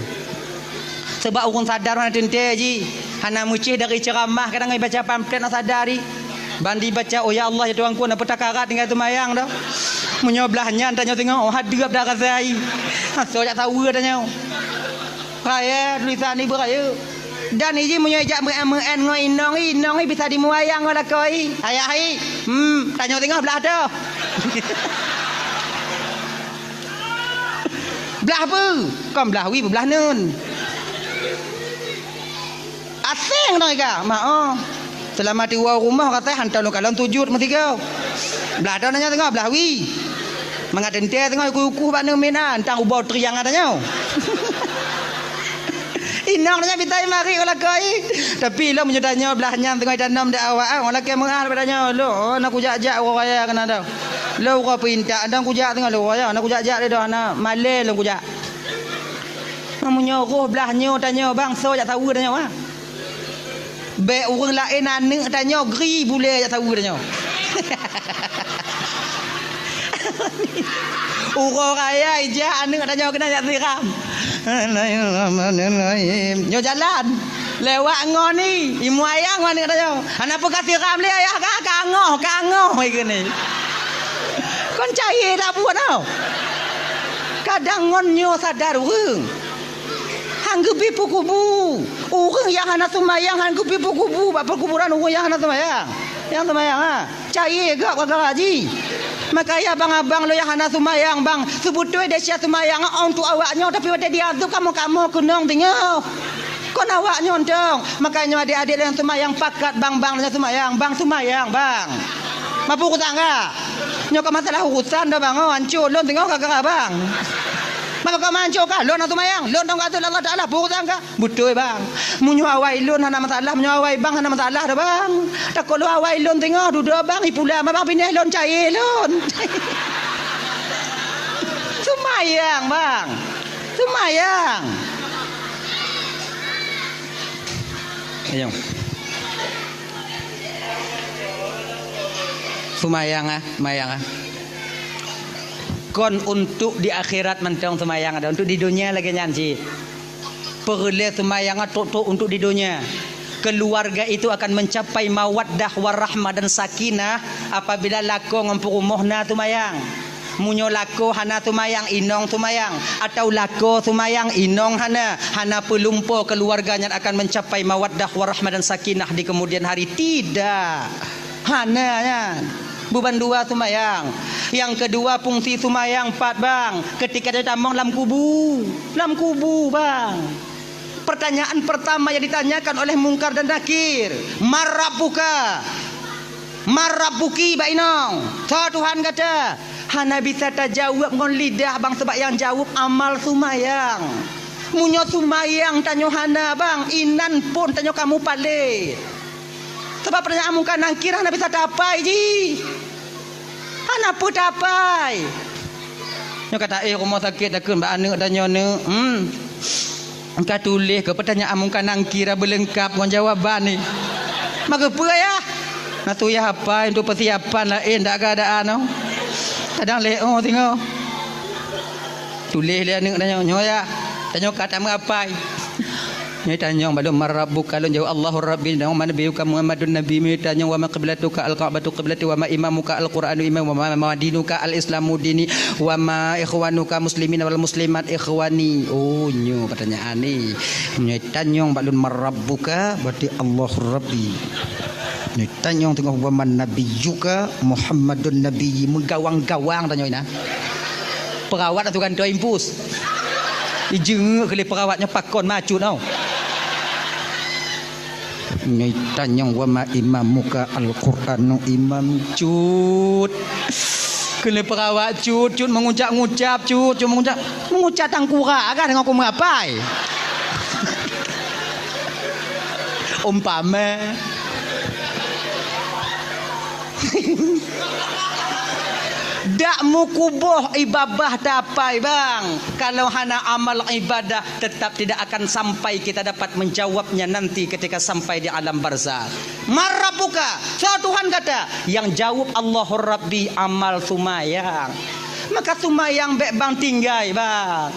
Sebab orang sadar mana tente ji. Hana mucih dari ceramah kadang ai baca pamflet sadari. Bandi baca oh ya Allah ya Tuhanku nak pertakarat tinggal semayang dah. Menyobelahnya tanya tengok oh hadirap dah kasai. So jak tahu tanya. Raya tulisan ni beraya. Dan ini menyejak men inong bisa dimuayang ngolah koi. Ayah ai. Tanya tengok belah tu. Belah apa? Kau belah wi belah nun. Asing dah ke? Mak selama di rumah kata hantar lu kalau tujut mesti kau. Belah tu nanya tengok belah wi. Mengaden dia tengok kuku mana mina entang ubau triang adanya. Inang nanya bitai mari kalau koi. Tapi lo menyedanya belahnya tengok tanam dak awak orang laki mengal padanya lo nak kujak-jak orang raya kena dah. Lo kau pinta andang kujak tengok lo raya nak kujak-jak dia dah nak malai lo kujak. Menyuruh belahnya tanya bang so jak tahu tanya wah. Baik orang lain anak tanya geri boleh tak tahu tanya. Orang raya ijah anak tanya kena jak siram. Nyo jalan lewat ngon ni imu ayang mana tanya. Anak apa kasih ram le ayah kangoh ikut ni. Kon cari dah buat tau. Kadang ngon nyo sadar orang. Hanggepi kubu. Orang yang hana semayang hanggepi kubu. Bapa kuburan orang yang hana semayang. Yang semayang cari gak kagak haji. Maka ya abang-abang lo yang hana semayang bang. Sebetulnya dia siap semayang untuk awaknya tapi waktu dia tu kamu kunong tengok. Kon awaknya dong. Makanya adik-adik yang semayang pakat bang yang semayang. Bang semayang bang. Mampu kutangga. Nyok masalah urusan dah bang. Hancur lo tengok kagak bang. Maka kau manco kah? Lon atau mayang? Lon dong kata Allah Taala bukan kah? Betul bang. Munyo awai lon hana masalah, munyo awai bang hana masalah dah bang. Tak kalau awai lon tengok duduk bang ipula bang pindah lon cair lon. Semayang bang. Semayang. Ayo. Semayang mayang kon untuk di akhirat mentang semayang ada untuk di dunia lagi nyanci perle semayang untuk di dunia keluarga itu akan mencapai mawaddah warahmah dan sakinah apabila lako ngempurumuhna semayang munyo lako hana semayang inong semayang atau lako semayang inong hana pelumpo keluarganya akan mencapai mawaddah warahmah dan sakinah di kemudian hari tidak hana beban dua semayang. Yang kedua fungsi semayang 4 bang. Ketika dia tambang dalam kubu bang. Pertanyaan pertama yang ditanyakan oleh mungkar dan nakir. Marabuki bainong. Tuhan kata. Hana bisa terjawab dengan lidah bang sebab yang jawab amal semayang. Munyo semayang tanya hana bang. Inan pun tanya kamu palit. Sebab pertanyaan mungkar nakir hana bisa dapai ji. Hana pun dapai. Nyo kata rumah sakit dah kun anak dan nyono. Engkau tulis ke pertanyaan mungkar nakir berlengkap dengan jawaban ni. Maka apa ya? Nak tu ya apa untuk persiapan lain tak keadaan no. Kadang leo tengok. Tulis dia anak dan nyo ya. Tanya kata mengapai. Ni tanya balum marabbuka lan jawab Allahur rabbi dan man nabiyuka Muhammadun nabi mi tanya wa ma qiblatuka al-ka'batu qiblati wa ma imamuka al-qur'anu imam wa ma dinuka al-islamu dini wa ma ikhwanuka muslimin wal muslimat ikhwani. Oh nyo pertanyaan ni. Ni tanya balum marabbuka berarti Allahur rabbi. Ni tanya tengok wa man nabiyuka Muhammadun nabi menggawang-gawang tanya ina. Perawat atau kan tu impus. Ijeng kali perawatnya pakon macut tau. Ni tanya wa ma imamuka al-Qur'anu imam cut. Kena perawat cut mengucap-ngucap cut mengucap tangkura kan dengan aku mengapai. Umpama Dak mukubuh ibadah dapai bang. Kalau hana amal ibadah tetap tidak akan sampai kita dapat menjawabnya nanti ketika sampai di alam barzakh. Marabbuka, so Tuhan kata, yang jawab Allahur Rabbi amal sumayang. Maka sumayang bek bang tinggai bang.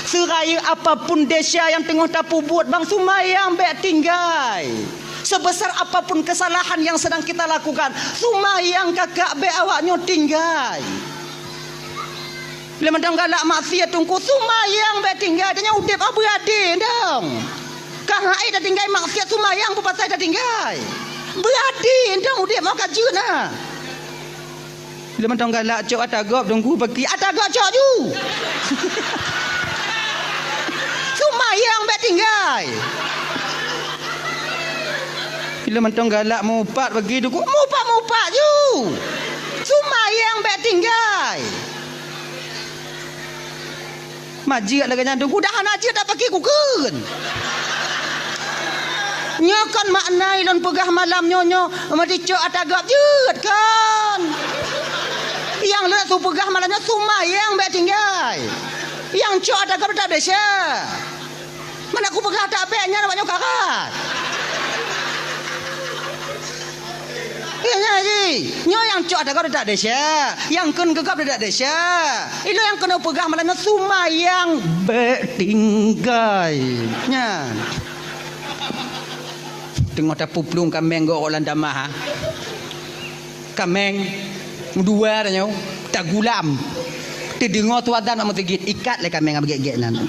Seraya apapun desa yang tengah tapu buat bang sumayang bek tinggai. Sebesar apapun kesalahan yang sedang kita lakukan, sumayang kakak be awaknya tinggal. Bila mandang galak maksiat tungku sumayang be tinggal, tanya udip apa berade dong. Kang ai dah tinggal maksiat sumayang apa pasal dah tinggal. Berade dong udip mau kajuna. Bila mandang galak cok atagop tungku pergi atagop cok ju. Sumayang be tinggal. Bila mentong galak mupat pergi tu mupat ju. Sumayang bek tinggal. Majik lagi nyandung ku dah najik tak pergi ku kun. Nyokan maknai lon pegah malam nyonyo mati cok atagap jut kan. Yang le tu pegah malamnya sumayang bek tinggal. Yang cok atagap tak desa. Mana ku pegah tak beknya nak nyok karat. Ya ji, nyo yang cok ada kau tak desa, yang kun gegap tak desa. Itu yang kena pegah malam sumayang betinggai. Nya. Tengok tapu pelung kameng go orang damah. Kameng dua dah nyo, tak gulam. Terdengar tu ada nak mentegit ikat le kameng abgek-gek nan.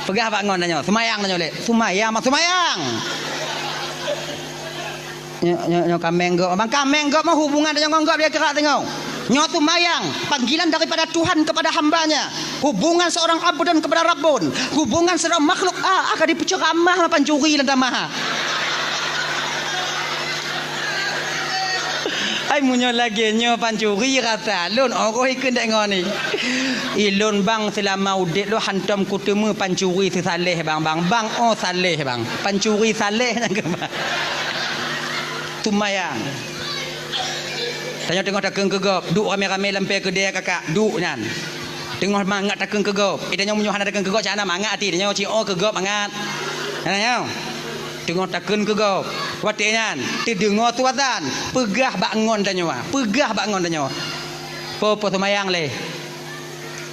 Pegah bangun dah nyo, sumayang dah nyo le. Sumayang mak sumayang. Nyo kameng go, bang kameng go mah hubungan dengan ngonggap dia kerak tengok. Nyo sumayang, panggilan daripada Tuhan kepada hambanya. Hubungan seorang abdan kepada Rabbun. Hubungan seorang makhluk akan diperceramah pancuri dan damah. Ai munyo lagi nyo pancuri rata lun orang ikut dak ngoni. Ilun bang selama udik lu hantam kutemu pancuri saleh bang oh saleh bang. Pancuri saleh nang ke. Sumayang. Tengok takeng kegop, duk rame-rame lampai kedai kakak, duk nyan. Tengok mangat takeng kegop. Itanya munyo hana takeng kegop cana mangat ati, tanya cio kegop mangat. Tanya. Tengok takeng kegop. Wate nyan, terdengar tuatan, pegah bangun tanya. Pegah bangun tanya. Po sumayang le.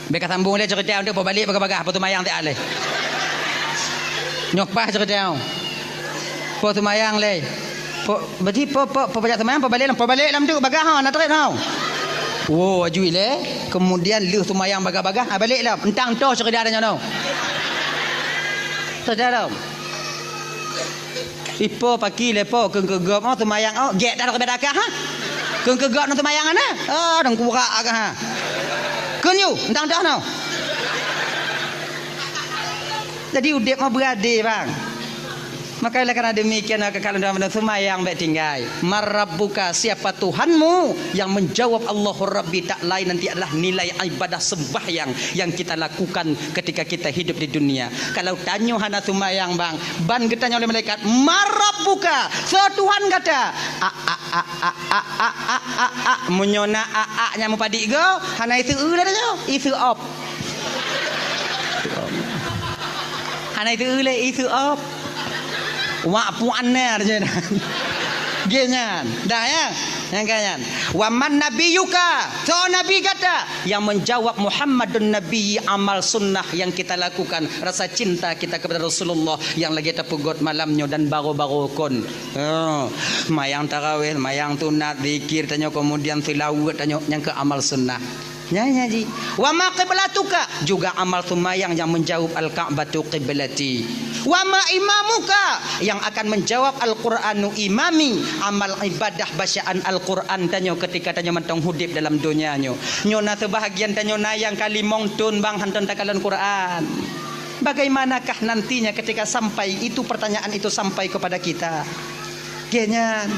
Beka sambung le cerita untuk balik bagah-bagah po sumayang tak le. Nyok pah cerita. Po sumayang le. Berarti pembajak semayang pembalik lam tu bagah ha nak tarik tau. Oh ajui le. Kemudian lu semayang bagah-bagah balik lah. Entang tu cerita dah nyono. Cerita dah. Ipo pagi lepo kegegop oh semayang oh gek dah ke bedakah ha. Kegegop nak semayang ana. Dang kurak agak ha. Kun you entang dah no. Jadi udip mah berade bang. Maka oleh kerana demikian kalau dalam semayang baik tinggal. Marabbuka, siapa Tuhanmu? Yang menjawab Allahur Rabbi tak lain nanti adalah nilai ibadah sembahyang yang kita lakukan ketika kita hidup di dunia. Kalau tanya hana semayang bang, ban kita tanya oleh malaikat, Marabbuka, so Tuhan kata, munyona nya mupadi go, hana itu dah tanya, itu op. Hana itu itu op. Wa puannya aja dah. Genyan. Dah ya. Yang kanyan. Wa man nabiyuka. So nabi kata yang menjawab Muhammadun nabi amal sunnah yang kita lakukan, rasa cinta kita kepada Rasulullah yang lagi terpugut malamnya dan baru-baru kon. Mayang tarawih, mayang tunat, zikir tanya kemudian tilawat tanya yang ke amal sunnah. Ya ji. Wa ma qiblatuka, juga amal sumayang yang menjawab al-Ka'batu qiblati. Wa ma imamuka, yang akan menjawab al-Qur'anu imami, amal ibadah bacaan al-Qur'an tanyo ketika tanyo mentong hudip dalam dunia nyo. Nyona sebahagian tanyo nayang kali mongtun bang hanton takalan Qur'an. Bagaimanakah nantinya ketika sampai itu pertanyaan itu sampai kepada kita? Kenyan.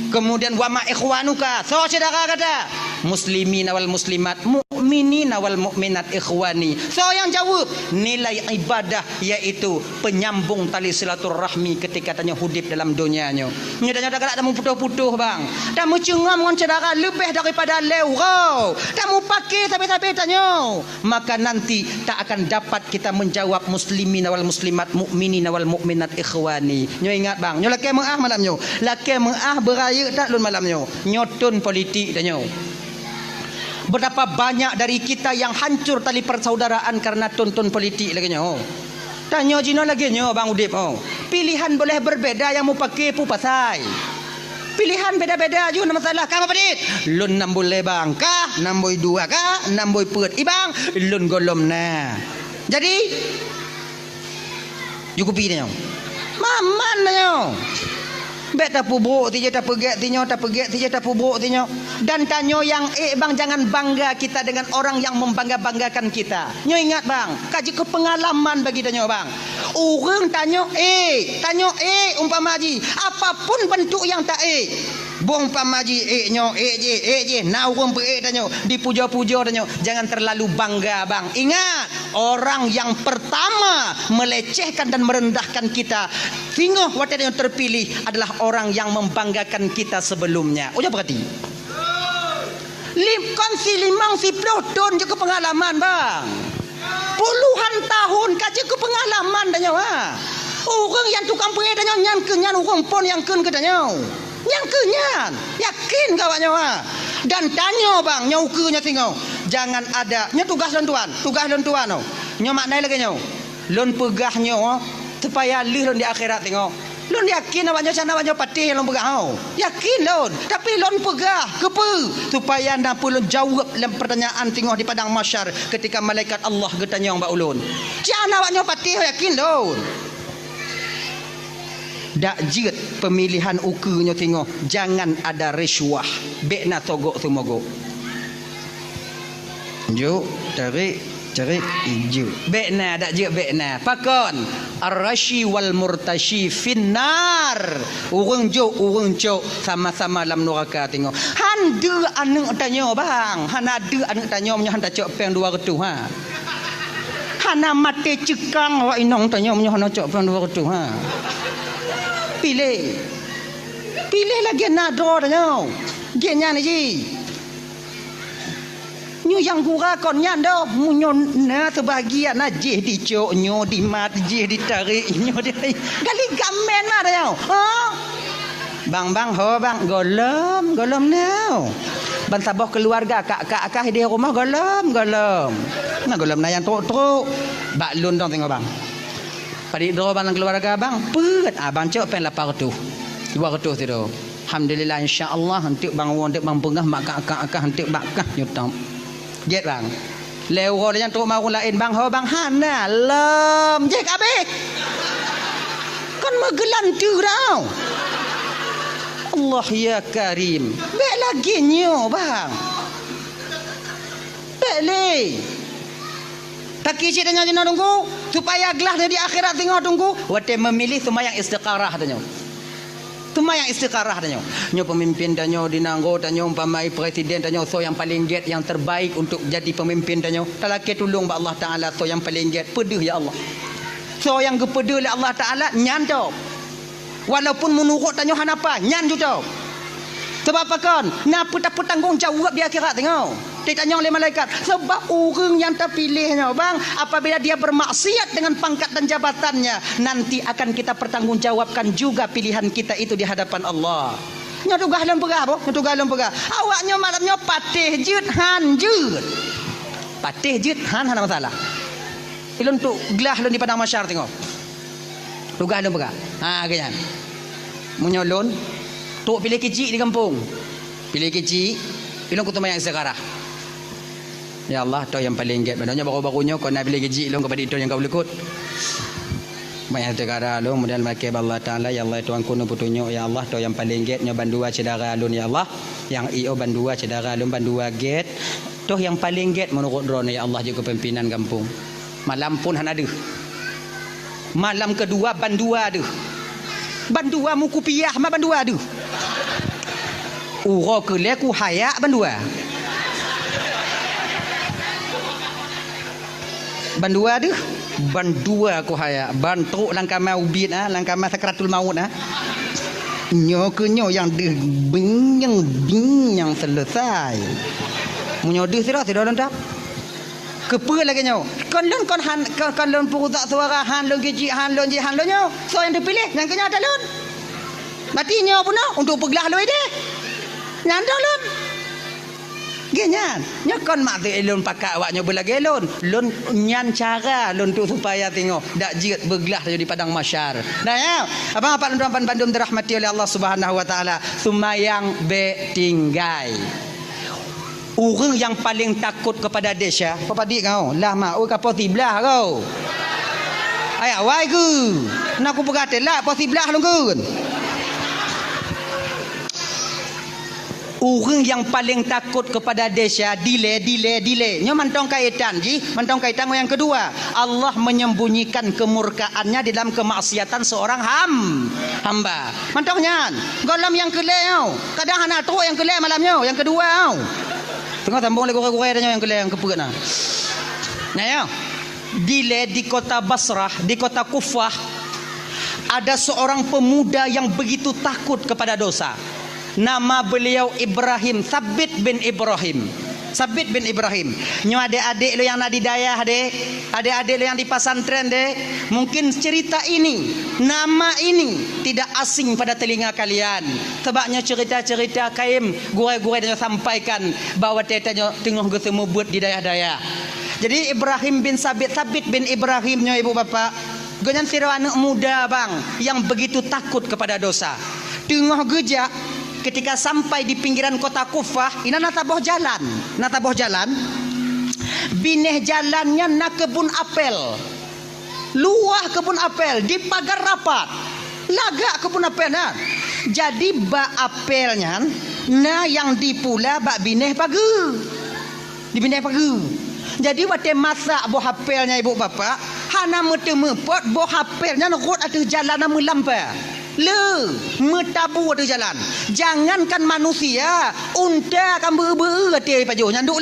Kemudian wa ma ikhwanuka, so saudara kata muslimin wal muslimat, mukminin wal mukminat ikhwani. So yang jawab nilai ibadah iaitu penyambung tali silaturahmi ketika tanya hidup dalam dunianya. Nya tanya dak tamu putuh-putuh bang. Tamu cengam ngon cedera lebih daripada leurau. Tamu pakai tapi tanya. Maka nanti tak akan dapat kita menjawab muslimin wal muslimat, mukminin wal mukminat ikhwani. Nyo ingat bang, nyo laki mengah malam nyo. Laki mengah beraya tak lun malam nyo. Nyotun politik dah nyo. Betapa banyak dari kita yang hancur tali persaudaraan karena tonton politik lagi nyo. Tanya jino lagi nyo bang Udip. Pilihan boleh berbeza, yang mau pakai pu pasai. Pilihan beda-beda je nama masalah. Kau apa dit? Lun 6 boleh bang kah? 6 boy 2 kah? 6 boy perut. Ibang lun golom na. Jadi cukupi dia. Maman dia. Bet tak pubruk ti je tak perget ti nyo, tak perget ti je tak pubruk ti nyo. Dan tanyo yang bang, jangan bangga kita dengan orang yang membangga-banggakan kita. Nyo ingat bang, kaji kepengalaman bagi tanyo bang. Orang tanyo umpama haji, apapun bentuk yang tak bong pamaji nyo je na urang pe tanyo dipuja-puja tanyo, jangan terlalu bangga bang. Ingat, orang yang pertama melecehkan dan merendahkan kita tengok waktu yang terpilih adalah orang yang membanggakan kita sebelumnya. Udah berarti kongsi 50 tahun juga pengalaman bang, puluhan tahun kaji ke pengalaman tanya orang yang tukang pengen tanya nyan kenyan orang pon yang ken ke tanya yang kenyan yakin kawannya dan tanya bang nyau ke nya tengok jangan ada nya tugas tuan nyo maknai lagi nyo lon pegah nyo supaya lih lon di akhirat tengok lon yakin awaknya sana awaknya patih lon pegah yakin lon tapi lon pegah kepe supaya napa lon jawab dalam pertanyaan tengok di padang mahsyar ketika malaikat Allah getanya mbak ulun jana awaknya patih yakin lon dak jit pemilihan ukurnya tengok jangan ada risuah bekna togok tumogo jo tarik ijo bekna dak jit bekna pakon ar-rashi wal murtashi finnar urang jo sama-sama dalam neraka tengok handu anu tanya bang hanadu anu tanya nya handa cok peng 200 hana mate cekang wa inong tanya nya hana cok peng 200 pilih lagi nado tanya genya ni ji nyu yang gura kon nyan do munyo na sebagian na je dicok nyo di mat je ditarik nyo di gali gamen na tanya bang ho bang golom now ban sabah keluarga kak di rumah golom nah golom na yang truk bak lun dong tengok bang pada dua bang keluarga bang pet abang cok pen 800 200 tu alhamdulillah insyaallah hantik bang wontek bang pengah mak akak hantik bakah nyutam jet bang lewo yang truk mau lain bang ho bang hana lem je kabeh kan megelan tu tau Allah ya karim bek lagi nyo bang bek le tak kisi tanya jina tunggu supaya gelah di akhirat tengok tunggu wate memilih semua yang istiqarah tanya semua yang istiqarah tanya nyo pemimpin tanya dinanggo tanya umpamai presiden tanya so yang paling get yang terbaik untuk jadi pemimpin tanya talake tolong ba Allah taala so yang paling get pedih ya Allah so yang gepedih oleh Allah taala nyan tau walaupun menurut tanya hanapa nyan tu tau sebab apa kan napa tak bertanggung jawab di akhirat tengok ditanya oleh malaikat sebab orang yang terpilihnya bang apabila dia bermaksiat dengan pangkat dan jabatannya nanti akan kita pertanggungjawabkan juga pilihan kita itu di hadapan Allah. Nya tugah lem pegah boh, tugah lem pegah. Awaknya malamnya patih jut han jut. Patih jut han hana masalah. Ilun tu gelah lun di padang mahsyar tengok. Tugah lem pegah. Ganyan. Munyolon tok pilih kecil di kampung. Pilih kecil ilun kutu mayang sekarang. Ya Allah, tu yang paling get. Maknanya baru-barunya kau nak beli gaji long kepada itu yang kau boleh ikut. Banyak tegara long modal makai Allah Taala ya Allah tuan kuno putunyo ya Allah tu yang paling get nya bandua cedara alun ya Allah. Yang io bandua cedara alun bandua get. Tu yang paling get menurut drone ya Allah juga pimpinan kampung. Malam pun han ada. Malam kedua bandua ada. Bandua muku piah mah bandua ada. Uro ke leku hayak bandua. ban dua tu. Ban dua aku haya. Ban teruk langkama ubit langkama sakratul maut Nyo ke nyo yang deh binyang selesai. Munyo deh sira lentap. Kepa lagi nyo. Kon lon purutak suara han lon geji han lon nyo. So yang dipilih yang kenya ada lon. Mati nyo pun untuk peglah lo ide. Nyandong lon. Genyan. Nyo kon mak tu elon pakak awak nyo belagi elon. Lon nyan cara lon tu supaya tengok dak jirat beglah di padang masyar. Nah ya. Abang apa tuan pandum dirahmati oleh Allah Subhanahu wa taala. Sumayang betinggai. Orang yang paling takut kepada desa, apa dik kau? Lah mak oi kapo tiblah kau. Ai awai ke? Nak aku berkata lah po tiblah lu kun. Orang yang paling takut kepada desa delay. Nyo mantong kaitan ji, mantong kaitan yang kedua. Allah menyembunyikan kemurkaannya di dalam kemaksiatan seorang hamba. Mantong nyan. Golam yang kelai kadang anak teruk yang kelai malamnya, yang kedua tengok sambung lagi gore-gore tanya yang kelai yang keperut nah. Nah ya. Delay di kota Basrah, di kota Kufah ada seorang pemuda yang begitu takut kepada dosa. Nama beliau Ibrahim, Sabit bin Ibrahim. Nyo adik-adik lo yang nak didayah dek, adik-adik lo yang di pasantren dek, mungkin cerita ini, nama ini tidak asing pada telinga kalian. Sebabnya cerita-cerita kaim gurai-gurai dia sampaikan bahawa tetanya tengah gesemu buat di dayah-dayah. Jadi Ibrahim bin Sabit bin Ibrahim nyo ibu bapa, ganyan sira anak muda bang yang begitu takut kepada dosa. Tengah gejak ketika sampai di pinggiran kota Kufah, ina nataboh jalan. Bineh jalannya nak kebun apel. Luah kebun apel di pagar rapat. Lagak kebun apel nah. Jadi ba apelnya nah yang dipula bak bineh pagi. Di bineh pagi. Jadi wate masak buah apelnya ibu bapa, hana mete-mepot buah apelnya nurut atas jalan nama lampa. Metabu ada jalan. Jangankan manusia, unta akan ber-ber hati pajuh nyanduk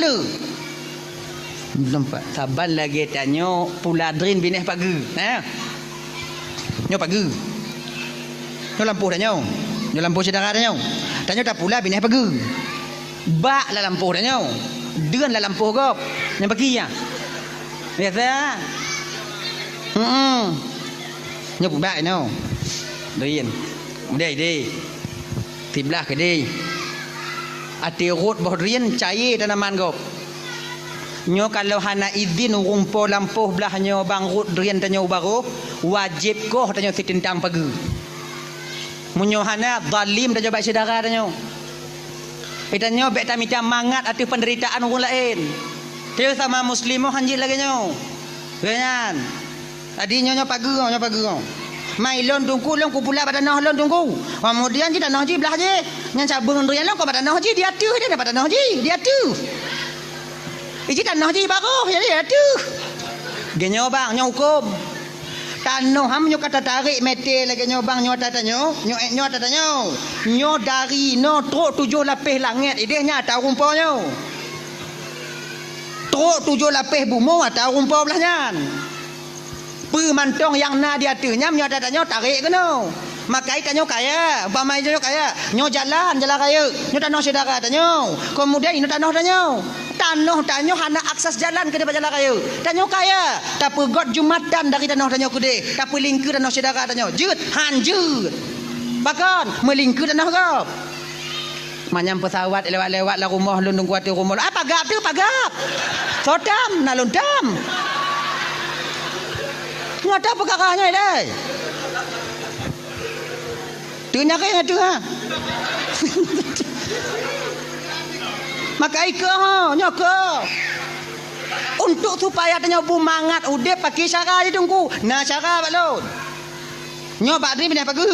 nampak saban lagi tanya puladrin bineh pagi nyo pagi nyo lampuh dah nyo lampuh sedara dah nyo tanya tak pula bineh pagi bak la lampuh dah nyo deun la lampuh gop yang pagi ya biasa nyo bak nyo Rian, deh, tiblah ke deh. Ati rot boh rian cair tanaman gop. Nyo kalau hana izin rumpo lampuh belah nyo bang rot rian tanyo baru wajib koh tanyo tintang pagi. Munyo hana zalim tanyo bak saudara tanyo. Itanyo bek tamita mangat ati penderitaan orang lain. Dia sama muslimoh hanjil lagi nyo. Ganyan. Tadi nyo pagi. Mai lon tungku lon ku pula badanah lon tungku. Kemudian ji tanah ji belah je. Nyan cabung rian lon ku badanah ji dia tu dia dapat tanah ji dia tu. Iji tanah ji baru jadi dia tu. Genyo bang nyo hukum. Tanah ham nyo kata tarik meter lagi nyo bang nyo tata nyo tata nyo. Nyo dari no truk 7 lapis langit idehnya tahu rumpau nyo. Truk 7 lapis bumung tahu rumpau belahnya. Mantong yang na dia tu nyam nyo tanya tarik ke no makai tanyo kaya umpamai tanyo kaya nyo jalan kaya nyo tanah saudara tanyo kemudian ino tanah tanyo hana akses jalan ke depan jalan tanyo kaya tapi god jumatan dari tanah tanyo kude tapi lingku tanah saudara tanyo jut hanjut bahkan melingku tanah gop manyam pesawat lewat-lewat lah rumah lundung kuat rumah apa gap tu pagap sodam nalundam ngata perkaranya dai. Tu nyakai ngatu ha. Maka ika ha, nyaka. Untuk supaya tanya bumangat udep pakai cara dia tunggu. Nah cara balon. Nyo bak ni pindah pagi.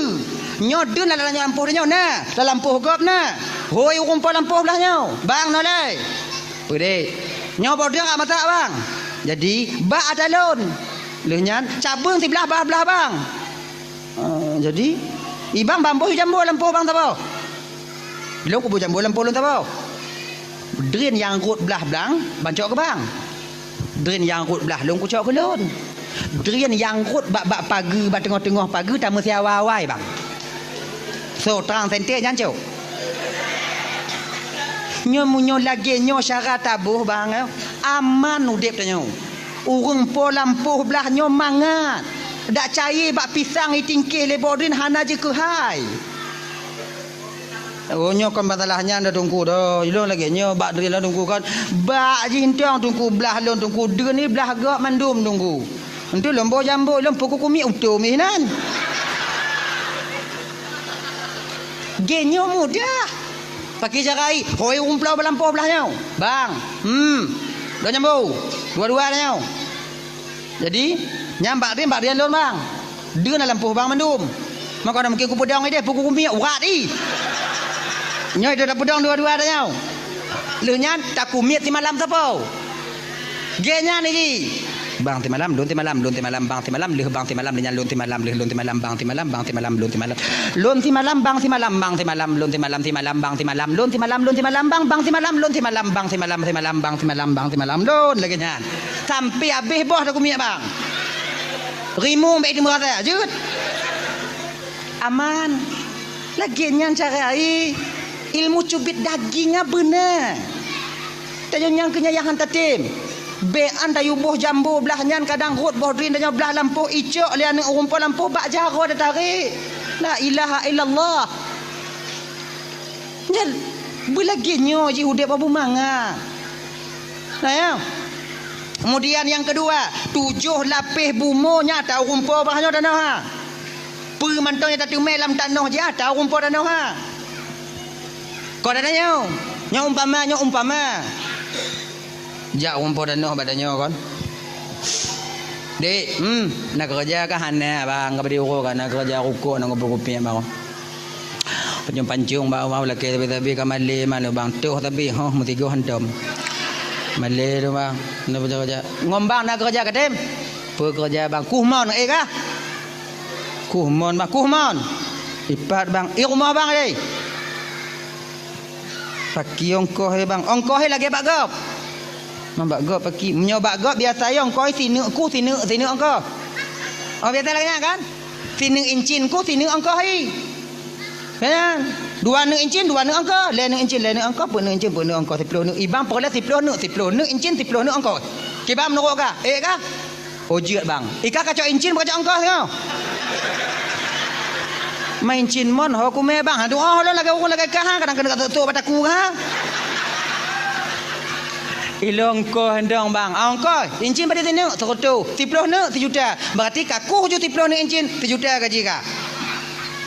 Nyo dun dalam lampuh dia nyo nah. Dalam lampuh gop nah. Hoi rumpau lampuh belah nyo. Bang no lai. Pede. Nyo bodeng ak mata bang. Jadi bak adalon. Lenyan cabung sebelah belah bang. Jadi ibang bambu jambu lampu bang tahu. Belum kubu jambu lampu lun tahu. Drin yang rut belah belang bancok ke bang. Drin yang rut belah long ku cok kelon. Drin yang rut bak pagi bak tengah-tengah pagi tak mesti awal-awal bang. So terang sente jangan cok. Nyo lagi nyo syarat tabuh bang. Aman udip tanya. Urung po lampuh belah nyo mangat. Dak cair bak pisang itingkih lebodrin hana je ke hai. Oh nyo kan masalahnya anda tunggu dah. Ilong lagi nyo bak dri lah tunggu kan. Bak je hintang tunggu belah lon tunggu dri ni belah gak mandum tunggu. Entu lombo jambo lom pokok kumi utuh minan. Genyo mudah. Pakai carai, hoi umplau belampau belahnya. Bang, dua jambu, dua-dua nya. Jadi, nyambak dia lon bang. Dia nak lampu bang mandum. Maka nak mungkin ku pedang dia, pukul kumi urat di. Nyoi dia dah pedang dua-dua nya. Lu nyan tak kumit di malam siapa? Genya ni. Bang ti malam, lun ti malam, bang ti malam, leh bang ti malam, dengan lun ti malam, leh lun ti malam, bang ti malam, lun ti malam, lun ti malam, bang ti malam, bang ti malam, lun ti malam, bang ti malam, lun ti malam, bang ti malam, lun ti malam, bang ti malam, bang ti malam, lun lagi nyan. Sampai habis boh dah kumia bang. Rimu baik di murah jut. Aman. Lagi nyan carai. Ilmu cubit dagingnya benar. Tanya yang kenyayahan tatim. Bean dayu boh jambu belah nyan kadang rut boh drin danya belah lampu icok lian urumpa lampu bak jaro dah tarik. La ilaha illallah. Nyal belagi nyo ji hudep abu manga. Nah ya. Kemudian yang kedua, 7 lapis bumonya tahu rumpa bahnya danau ha. Pemantaunya tak tumai dalam tanah je tahu rumpa danau ha. Kau dah nanya. Nya umpama. Jak rumput danau badannya kan. Dek, nak kerja ke hana bang, ke beri urut kan nak kerja rukuk nak kopi bang. Pancung bawa laki tapi kamali mana bang tuh tapi mesti go hantam. Malay tu bang, nak kerja. Ngombang nak kerja ke tim? Pekerja bang, kuhmon kah? Kuhmon bang, kuhmon. Ipat bang, rumah bang ni. Pakai ongkoh bang, ongkoh lagi bak gop. Mambak gop pakai, menyobak gop biasa yang ongkoh sini ongkoh. Oh biasa lagi kan? Sini incin ku sini ongkoh kan? 2 incin 2 ongkoh, 2 incin ongkoh, 1 incin 1 ongkoh 10 ibang pola 10 incin 10 ongkoh. Kibam nuruk kah? Kah? Ojit bang. Ika kacau incin kacau ongkoh tengok. Main incin mon ho ku me bang. Aduh lo lagi kah kadang kena tu bataku ha. Ilong ko hendong bang. Ongkoh incin pada sini sekoto 10 juta. Berarti kaku je 10 incin 1 juta gaji kah?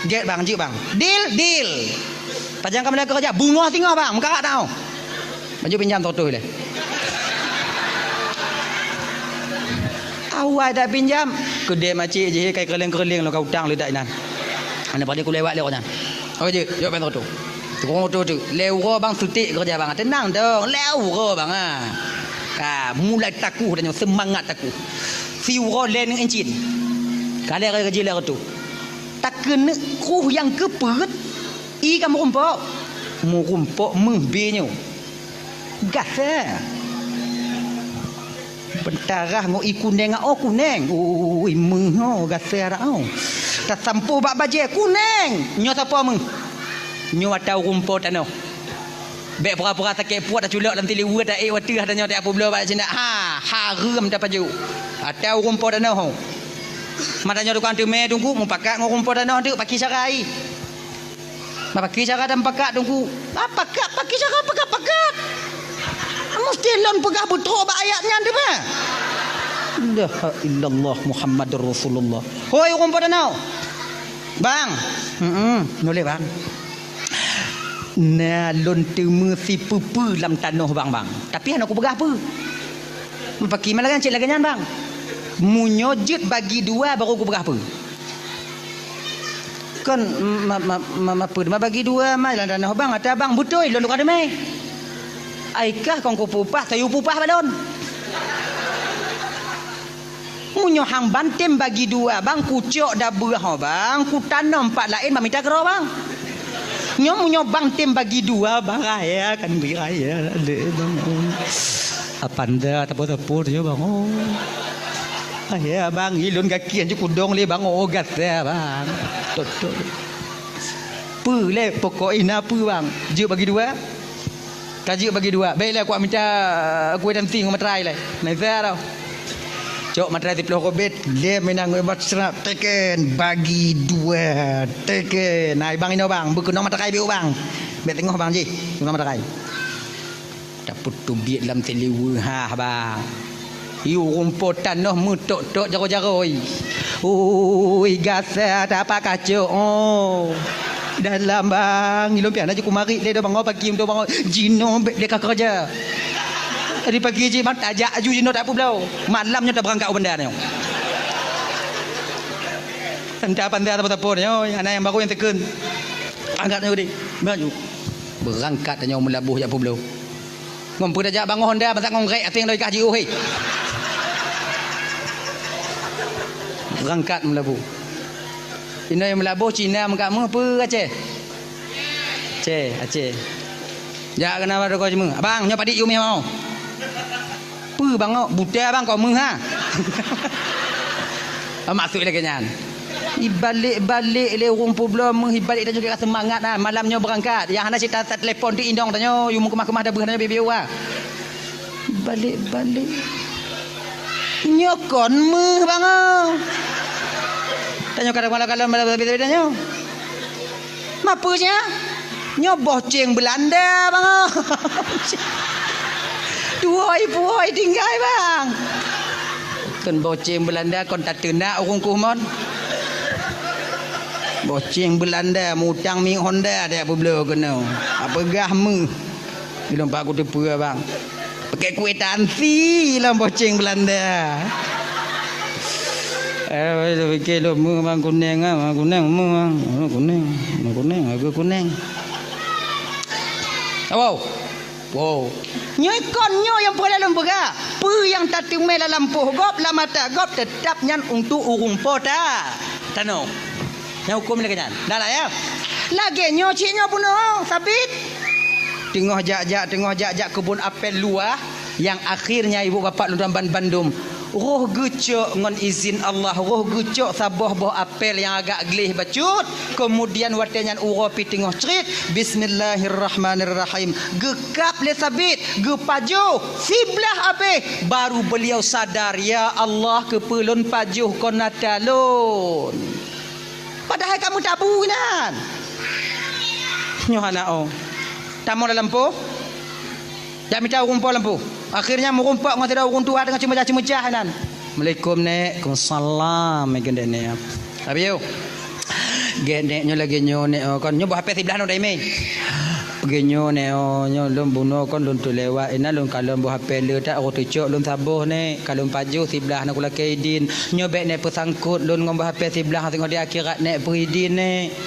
Get bang, jik bang. Deal. Pajang kamu kerja, bunga tinggal bang, muka tahu. Baju pinjam tu le. Awal dah pinjam, kedai macik je kai kerling lo kau utang le dak nan. Ana pada ku lewat le orang. Oh je, yo bang tu. Tukang tu. Lewo bang sutik kerja bang. Tenang dong, lewo bang ah. Mulai takuh dan semangat takuh. Siuro len encin. Kali kerja le tu. Tak kena kuh yang kepet i kamu rumpok membinyo gasa bentarah ngo ikuneng kuneng mengho gasa rao tak sampuh bak baje kuneng nyo siapa meng nyo atau rumpok tano bek pura-pura sakit puat dah culak dalam tiliwat dah watih dah nyo tak apa bela bak sini haram dah paju atau rumpok tano matanya tukang teme tunggu mau pakat ngau rumput danau tu pakai carai. Pakai cara dan pakat tunggu. Pakat pakai cara pakat. Mesti lon pegah betul ba ayatnya tu mah. La ilaha illallah Muhammadur Rasulullah. Hoi rumput danau. Bang. Boleh bang. Nah lon temu si pupu dalam tanah bang. Tapi anak aku pegah apa? Pakai malah kan cik lagi nyan bang. Munyojit bagi 2 baru aku berapa kan apa bagi 2 mai lah danah bang ada bang betul lo ada mai aikah kong ku pupah tayu pupah balon munyo hang bantem bagi 2 bang kucok dah berah bang ku tanam 4 lain minta kero bang munyo bantem bagi 2 bang raya kan beraya le bang Apanda tapo-tapo dia bang. Oh. Ya bang, ilun kaki anju kudong le bang ogat ya bang. Tok. Pu le pokok ina pu bang. Je bagi dua. Kaji bagi dua. Baiklah aku minta kuih dan ting matrai le. Nai saya tau. Cok matrai 30 kobit. Le menang buat serap teken bagi dua. Teken. Nai bang ino bang, bekunong matrai biu bang. Bet tengok bang ji. Kunong matrai. Daput tumbit dalam telewa ha bang. Iu rumputan noh mutok-tok jaro-jaroi. Oi gasa tak apa kacau. Oh. Dalam bang, ilom pian aja kumari le do bang pagi untuk bang jino dia kerja. Tadi pagi je mat ajak aju jino tak apa belau. Malamnya dah berangkat benda ni. Tanda pandai apa-apa ni. Anak yang baru yang tekan. Angkat ni baju. Berangkat tanya melabuh jak apa belau. Ngompu dah jak bang Honda masak ngongkrek ating dari kaji oi. Berangkat melabuh. Ini yang melabuh Cina mengkamu apa Aceh? Aceh. Ya kenapa ada kau cuma? Abang nyoba dik yumi mau. Apa bang buta bang kau meng ha. Masuk lagi nyan. Ibalik-balik le rumput belum menghibalik dan juga semangat lah. Malamnya berangkat. Yang hendak cerita telefon tu indong tanya, you mau kemah-kemah dah berhenti bibiu ah. Balik-balik. Nyokon meh bang. Tanya kadang-kadang beda-beda nyo. Mapanya? Nyo boceng Belanda bang. Duhoi tinggal bang. Kan boceng Belanda kon tak tenak orang kumon. Boceng Belanda mutang ming Honda dia apa belo kena. Apa gahmu? Belum pak aku tepu bang. Pakai kuih tansi lah boceng Belanda. Fikir lo bang kuning ah, kuning aku kuning. Wow. Nyoi nyo yang pernah lembaga. Pu yang tak tumai dalam puh gop la mata gop tetap nyan untuk urung pota. Tano. Yang hukum lagi nyan. Dah lah ya. Lagi nyo cik nyo puno sabit. Tengah jak kebun apel luar yang akhirnya ibu bapa lu dalam Bandung. Roh gucuk ngon izin Allah, roh gucuk sabah boh apel yang agak gelih bacut, kemudian watenyan uro pi tengah cerit bismillahirrahmanirrahim gekap le sabit gepaju siblah abe baru beliau sadar ya Allah kepelun pajuh kona talun padahal kamu tabu nan nyohana oh tamu dalam po jak minta rumput lampu. Akhirnya merumpak dengan tidak orang tua dengan cemecah-cemecah nan. Assalamualaikum nek. Waalaikumsalam megan nek. Abiyo. Geneknya lagi nyo nek kon nyo HP sebelah no dai me. Genyo nek nyo lum buno kon lun tu lewat ina lun kalon bu HP le tak ro tucuk lun sabuh nek kalon paju sebelah nak kula kaidin. Nyo bek nek pesangkut lun ngom HP sebelah tengok di akhirat nek peridin nek.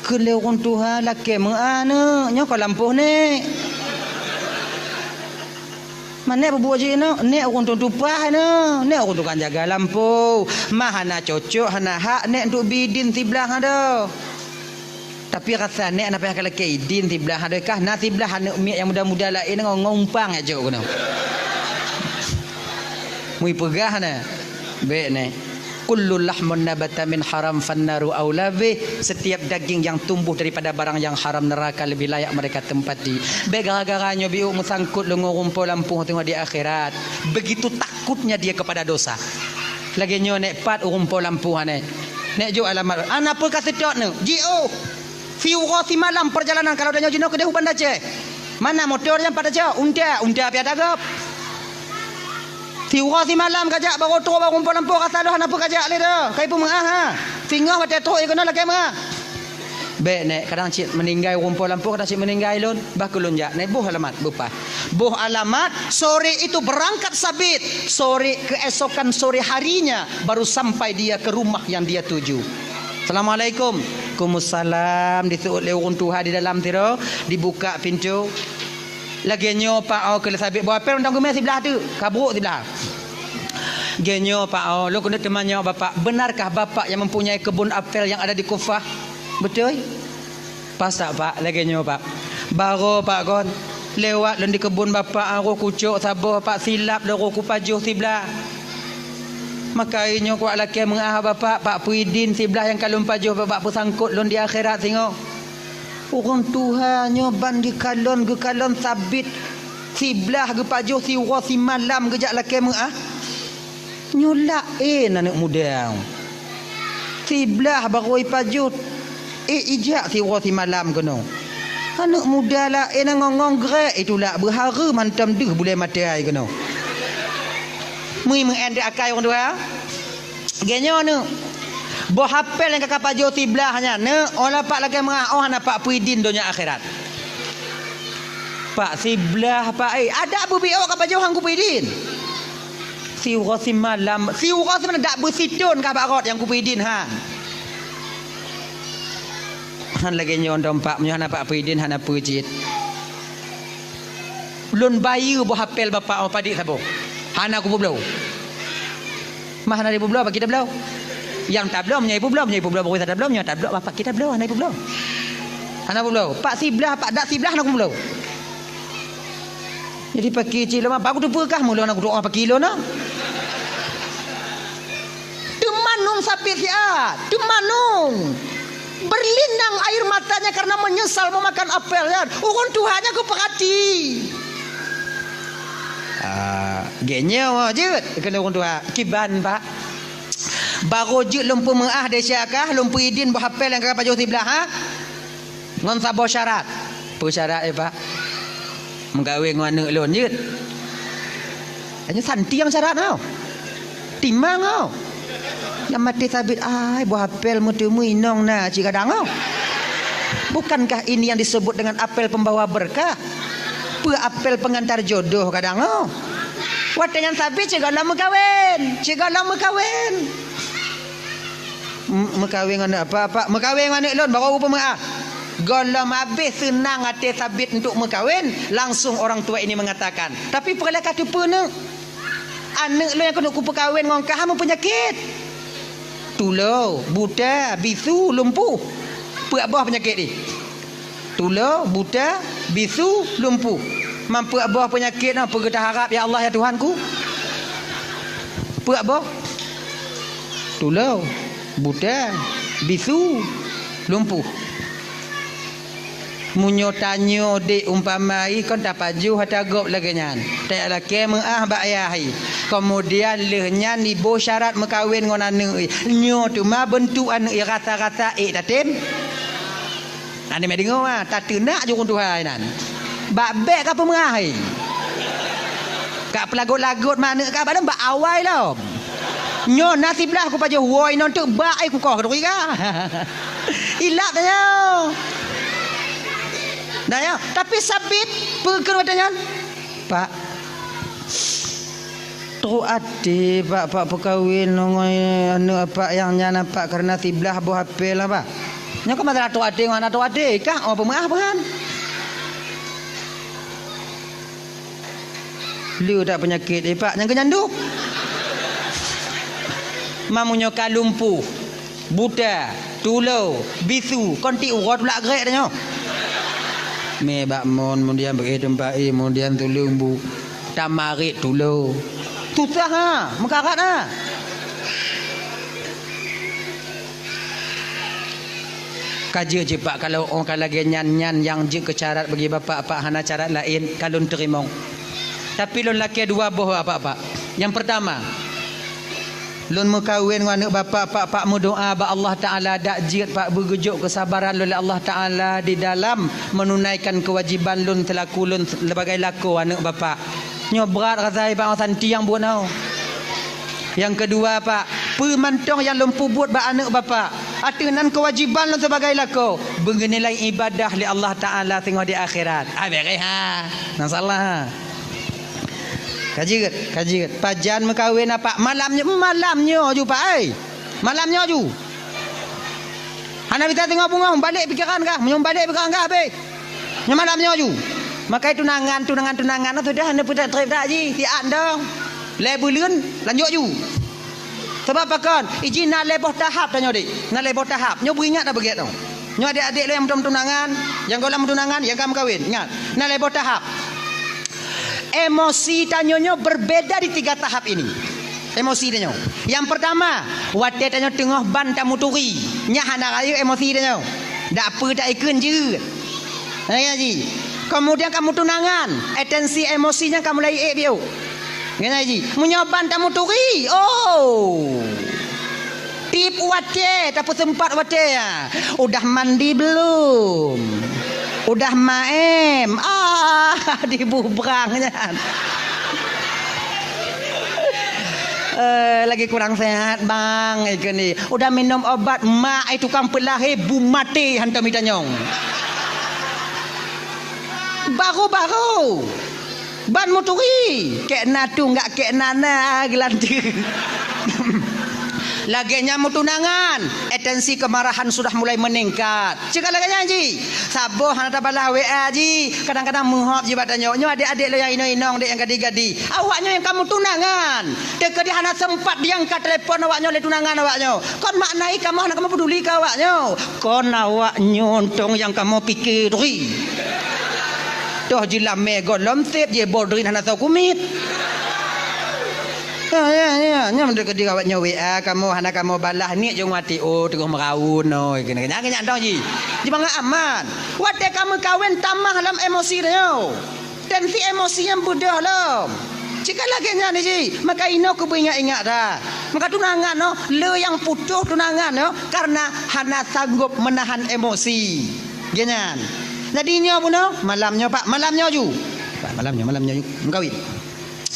Kele orang tua laki mengana nyo ko lampuh nek. Mana berbuat je no, nek orang tu tupah no, nek orang tu kan jaga lampu, mahana cocok, hana hak nek untuk bidin tiblah ada. Tapi rasa nek nak payah kalau kaidin tiblah ada kah? Nak tiblah anak umi yang muda-muda lain ngompang aja kono. Mui pegah na, baik nek. Kullu lahmun nabata min haram fannaru aula bih. Setiap daging yang tumbuh daripada barang yang haram neraka lebih layak mereka tempati. Gara-garanya biu musangkut lengo rumpul lampu tengok di akhirat. Begitu takutnya dia kepada dosa. Lagi nyo nek pat rumpul lampu ane. Nek jo alamat. Ana apa kasih tok ne? GO. Fiurasi malam perjalanan kalau dah nyo jino ke Dewan Aceh. Mana motor yang pada jauh? Unta piada gap. Tiura si malam kajak baru terus baru rumput lampu rasa dah apa kajak le dah. Kai pun mengah ha. Fingah macam teruk ikut nak kamera. Baik nek kadang cik meninggal rumput lampu kadang cik meninggal lun bah kulun jak nek buh alamat bupa. Buh alamat sore itu berangkat sabit. Sore keesokan sore harinya baru sampai dia ke rumah yang dia tuju. Assalamualaikum. Waalaikumsalam disuut le urun Tuhan di dalam tiro dibuka pintu. Lagi nyo pak ke sabit bawa pel undang gemeh sebelah tu kabruk sebelah genyo pak lo kena temannya bapak benarkah bapak yang mempunyai kebun apel yang ada di Kufah betul pas tak pak lagi nyo pak baru pak kon lewat di kebun bapak aku kucuk sabah pak silap doro ku pajuh sebelah. Makainya kuat laki mengah bapak Pak Puidin sebelah yang kalun pajuh bapak pusangkut lon di akhirat tengok. Orang Tuhannya bandi kalon ke kalon sabit sebelah ke pajuh si wah si malam kejak laki mengah. Nyolak anak muda. Sebelah baru pajuh ijak si wah si malam kena. Anak muda lah ngongong gerak itulah berhara mantam deh boleh mati ai kena. Mui mengende akai orang tua. Genyo ne. Bo hafal yang kakak pajo tiblahnya ne olah pak lagi mengah anak Pak Puidin dunia akhirat. Pak siblah pak ada Abu Bio kakak pajo hang Puidin. Si Rasim malam, si Rasim dak bersitun kakak rot yang Puidin han. Han lagi nyondom pak menyo anak Pak Puidin anak Pujit. Lun bayu bo hafal bapak apa dik sabo. Hana aku belau. Mah hana ibu belau apa kita belau? Yang tak belau menyai ibu belau baru tak belau tak belau apa kita belau hana ibu belau. Hana ibu belau. Pak siblah pak dak siblah hana aku belau. Jadi pakai cilo mah bagus tu perkah mula nak doa pakai kilo nah. Temanung sapi siat, temanung. Berlinang air matanya karena menyesal memakan apel ya. Urun Tuhannya aku perhati. Genyo je kena orang tua kiban pak baru je lumpu mengah desya kah lumpu idin berhafal yang kakak pajuh sebelah ha ngon sabo syarat apa syarat pak menggawe ngwana lon je hanya santi yang syarat tau timang tau yang mati sabit ai berhafal mutemu inong na cik kadang tau bukankah ini yang disebut dengan apel pembawa berkah apel pengantar jodoh kadang oh. Watengan sabi cigala mekawin. Mekawin ngana apa? Mekawin ngana lon baru rupa mengah. Golam habis senang hati sabit untuk mekawin, langsung orang tua ini mengatakan, tapi perlah kata puna anak lo yang kena ku perkawin ngongkah hamu penyakit. Tulau, buta, bisu, lumpuh. Apa buah penyakit ni? Tulau, buta, bisu, lumpuh. Mampu abah penyakit apa kita harap ya Allah ya Tuhanku? Apa abah? Tulau, buta, bisu, lumpuh. Munyo tanyo de umpamai kon tak paju hata gop lagi nyan. Tak laki mengah bak ayahi. Kemudian lehnya ni bo syarat mekawin ngon anu nyo tu ma bentuk anu rata-rata tatim. Ane mek dengar ah tak tenak je orang Tuhan nan. Bak bek ke apa mengai? Kak pelagut-lagut mana kak badan bak awai lah. Nyo nasib lah aku pajo woi non tu bak ai ku kau kedoi ka. Ilap dah. Dah ya, tapi sabit perker wadanya. Pak tu ade pak perkahwin ngoi anu apa yang nyana pak karena tiblah buah apel lah pak. Nya kau masalah tu ade ngana tu ade kak apa mengah kan? Lu tak penyakit pak yang kenyanduk. Mamunyo kalumpu, buta, tulau, bisu, konti urat pula gerak dah. Me bak mon kemudian bagi tempat kemudian tulumbu, tamarit tulau. Susah ha, mekarat ha. Kaji je pak kalau orang lagi nyan-nyan yang je kecarat bagi bapak pak hana carat lain kalun terima. Tapi lon laki dua boh apa-apa. Yang pertama, lon mekawin dengan anak bapa pak mu doa ba Allah Taala dak jid pak bergejuk kesabaran oleh Allah Taala di dalam menunaikan kewajiban lon telaku lon sebagai laku anak bapa. Nyo berat rasai pak santi yang buat nau. Yang kedua pak, pemantong yang lon pubut ba anak bapa. Atunan kewajiban lon sebagai laku bernilai ibadah li Allah Taala tengok di akhirat. Beres ha. Masalah ha. Kaji pajan mekawin apa malamnya ju pak malamnya ju ana kita tengok bunga balik pikiran kah menyum balik pikiran kah be malamnya ju maka tunangan tu dah anda putar trip dak ji tiak dong le buleun lanjut ju sebab apa kan izin nak leboh tahap tanya dik nak leboh tahap nyo beringat dah begitu nyo adik-adik lo yang belum tunangan yang golam tunangan yang kamu kawin ingat nak leboh tahap Emosi tanyonyo berbeda di 3 tahap ini. Emosi tanyo. Yang pertama, wate tanyo tengah ban tamu turi. Nya hana kayu emosi tanyo. Dak apa tak ikun je. Ya ji. Kemudian kamu tunangan, atensi emosinya kamu lai biu. Ya ji. Menyoban tamu turi. Oh. Tip wate, tapi sempat wate ya. Udah mandi belum? Udah maem. Dibubrangnya. Lagi kurang sehat bang. Ni. Udah minum obat mak tukang pelahir bu mati hantam itanyong. Baru-baru. Ban moturi. Kek natu enggak kek nana gelanti. Laginya mau tunangan, atensi kemarahan sudah mulai meningkat. Cakap laginya ji, saboh hana tabalah WA ji. Kadang-kadang menghop je badannya. Nyo adik-adik lo yang inong-inong, dek yang gadi-gadi. Awaknya yang kamu tunangan. Dek dia hana sempat diangkat telefon awaknya le tunangan awaknya. Kon maknai kamu hana kamu peduli ke awaknya. Kon awaknya untung yang kamu pikiri. Toh jilam megon lomtip je bodrin hana tahu kumit. Ya, mendekat di kawatnya WA kamu hana kamu balah ni jong mati tengah meraun kena dong ji. Di bangga aman. Wate kamu kawin tamah dalam emosi dia. Tensi emosi yang budah lah. Jika lagi ni ji, maka ino ku ingat-ingat dah. Maka tunangan no, le yang putus tunangan no karena hana sanggup menahan emosi. Ganyan. Jadinya pun no, malamnya Pak, malamnya ju. Pak, malamnya ju. Mengkawin.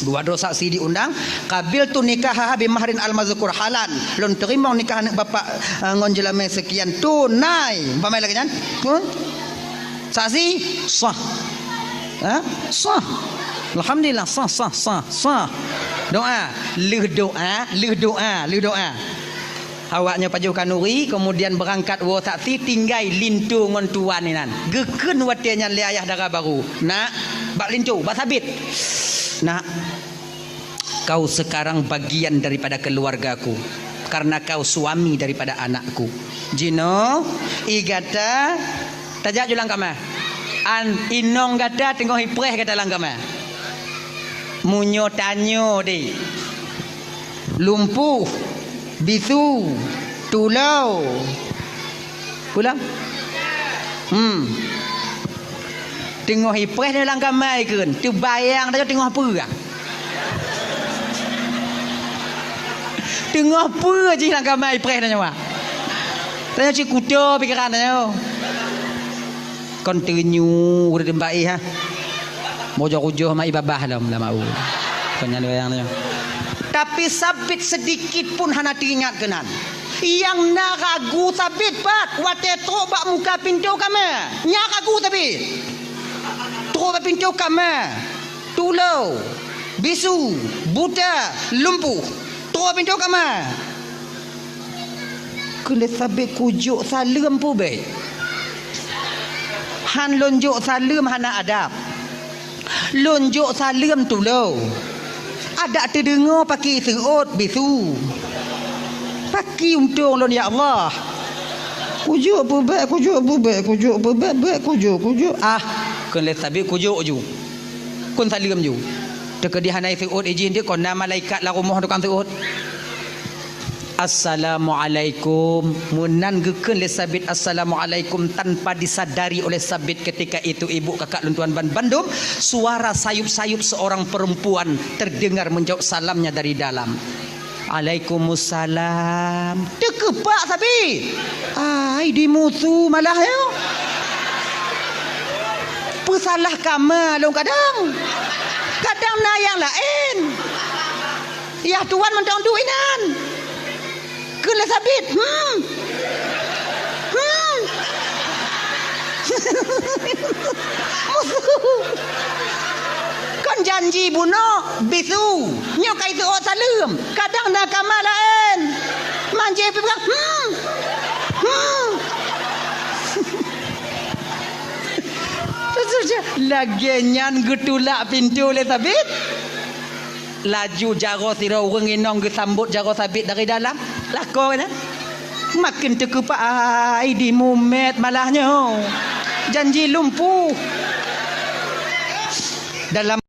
2 dosa saksi diundang kabil tu nikah bi mahrin al mazkur halan lon terima nikah anak bapak ngonjelame sekian tunai pamai lagi kan saksi sah sah alhamdulillah sah doa leh doa awaknya pajuh kanuri kemudian berangkat wo saksi tinggai lintu ngon tuan ni nan geken watenya le ayah dara baru nak bak lintu bak sabit. Nah, kau sekarang bagian daripada keluargaku karena kau suami daripada anakku. Jino, igata, tajak julang kama. An inong gata tengok hipreh kata lang kama. Munyo tanyo di. Lumpuh, bisu, tulau. Pulang? Tengok hipreh dalam kamar kan. Tu bayang dah tengok apa ah? Tengok apa je dalam kamar hipreh dah nyawa. Tanya cik kuda pikiran dah. Continue udah tempat ha. Mojo-mojo mai babah dah mau. Kanya bayang dah. Tapi sabit sedikit pun hana teringat kenan. Yang nak ragu sabit pat wate tobak muka pintu kamar. Nya ragu sabit. Terus pintu kamar, tulau, bisu, buta, lumpuh. Terus pintu kamar. Kena sabit kujuk salam pun baik. Han lonjuk salam hana adab. Lonjuk salam tulau. Ada terdengar pakai serut bisu. Pakai untung lon ya Allah. Kujuk pun baik, kujuk. Kun le sabi kujuk ju. Kun salim ju. Teka dia hanai seut izin dia kon nama malaikat la rumah tukang seut. Assalamualaikum. Munan geken le sabit assalamualaikum tanpa disadari oleh sabit ketika itu ibu kakak luntuan ban Bandung, suara sayup-sayup seorang perempuan terdengar menjawab salamnya dari dalam. Waalaikumsalam. Dekepak sabit. Ai di musuh malah ya. Pesalah kamar long kadang na yang lain ya tuan mentang duinan kena sabit kan janji bunuh bisu nyokai tu salam kadang na kamar lain manje pegang lagian getulak pintu le sabit laju jaro sira urang inong gesambut jaro sabit dari dalam lako kan makin terkepak ai di mumet malahnya janji lumpuh dalam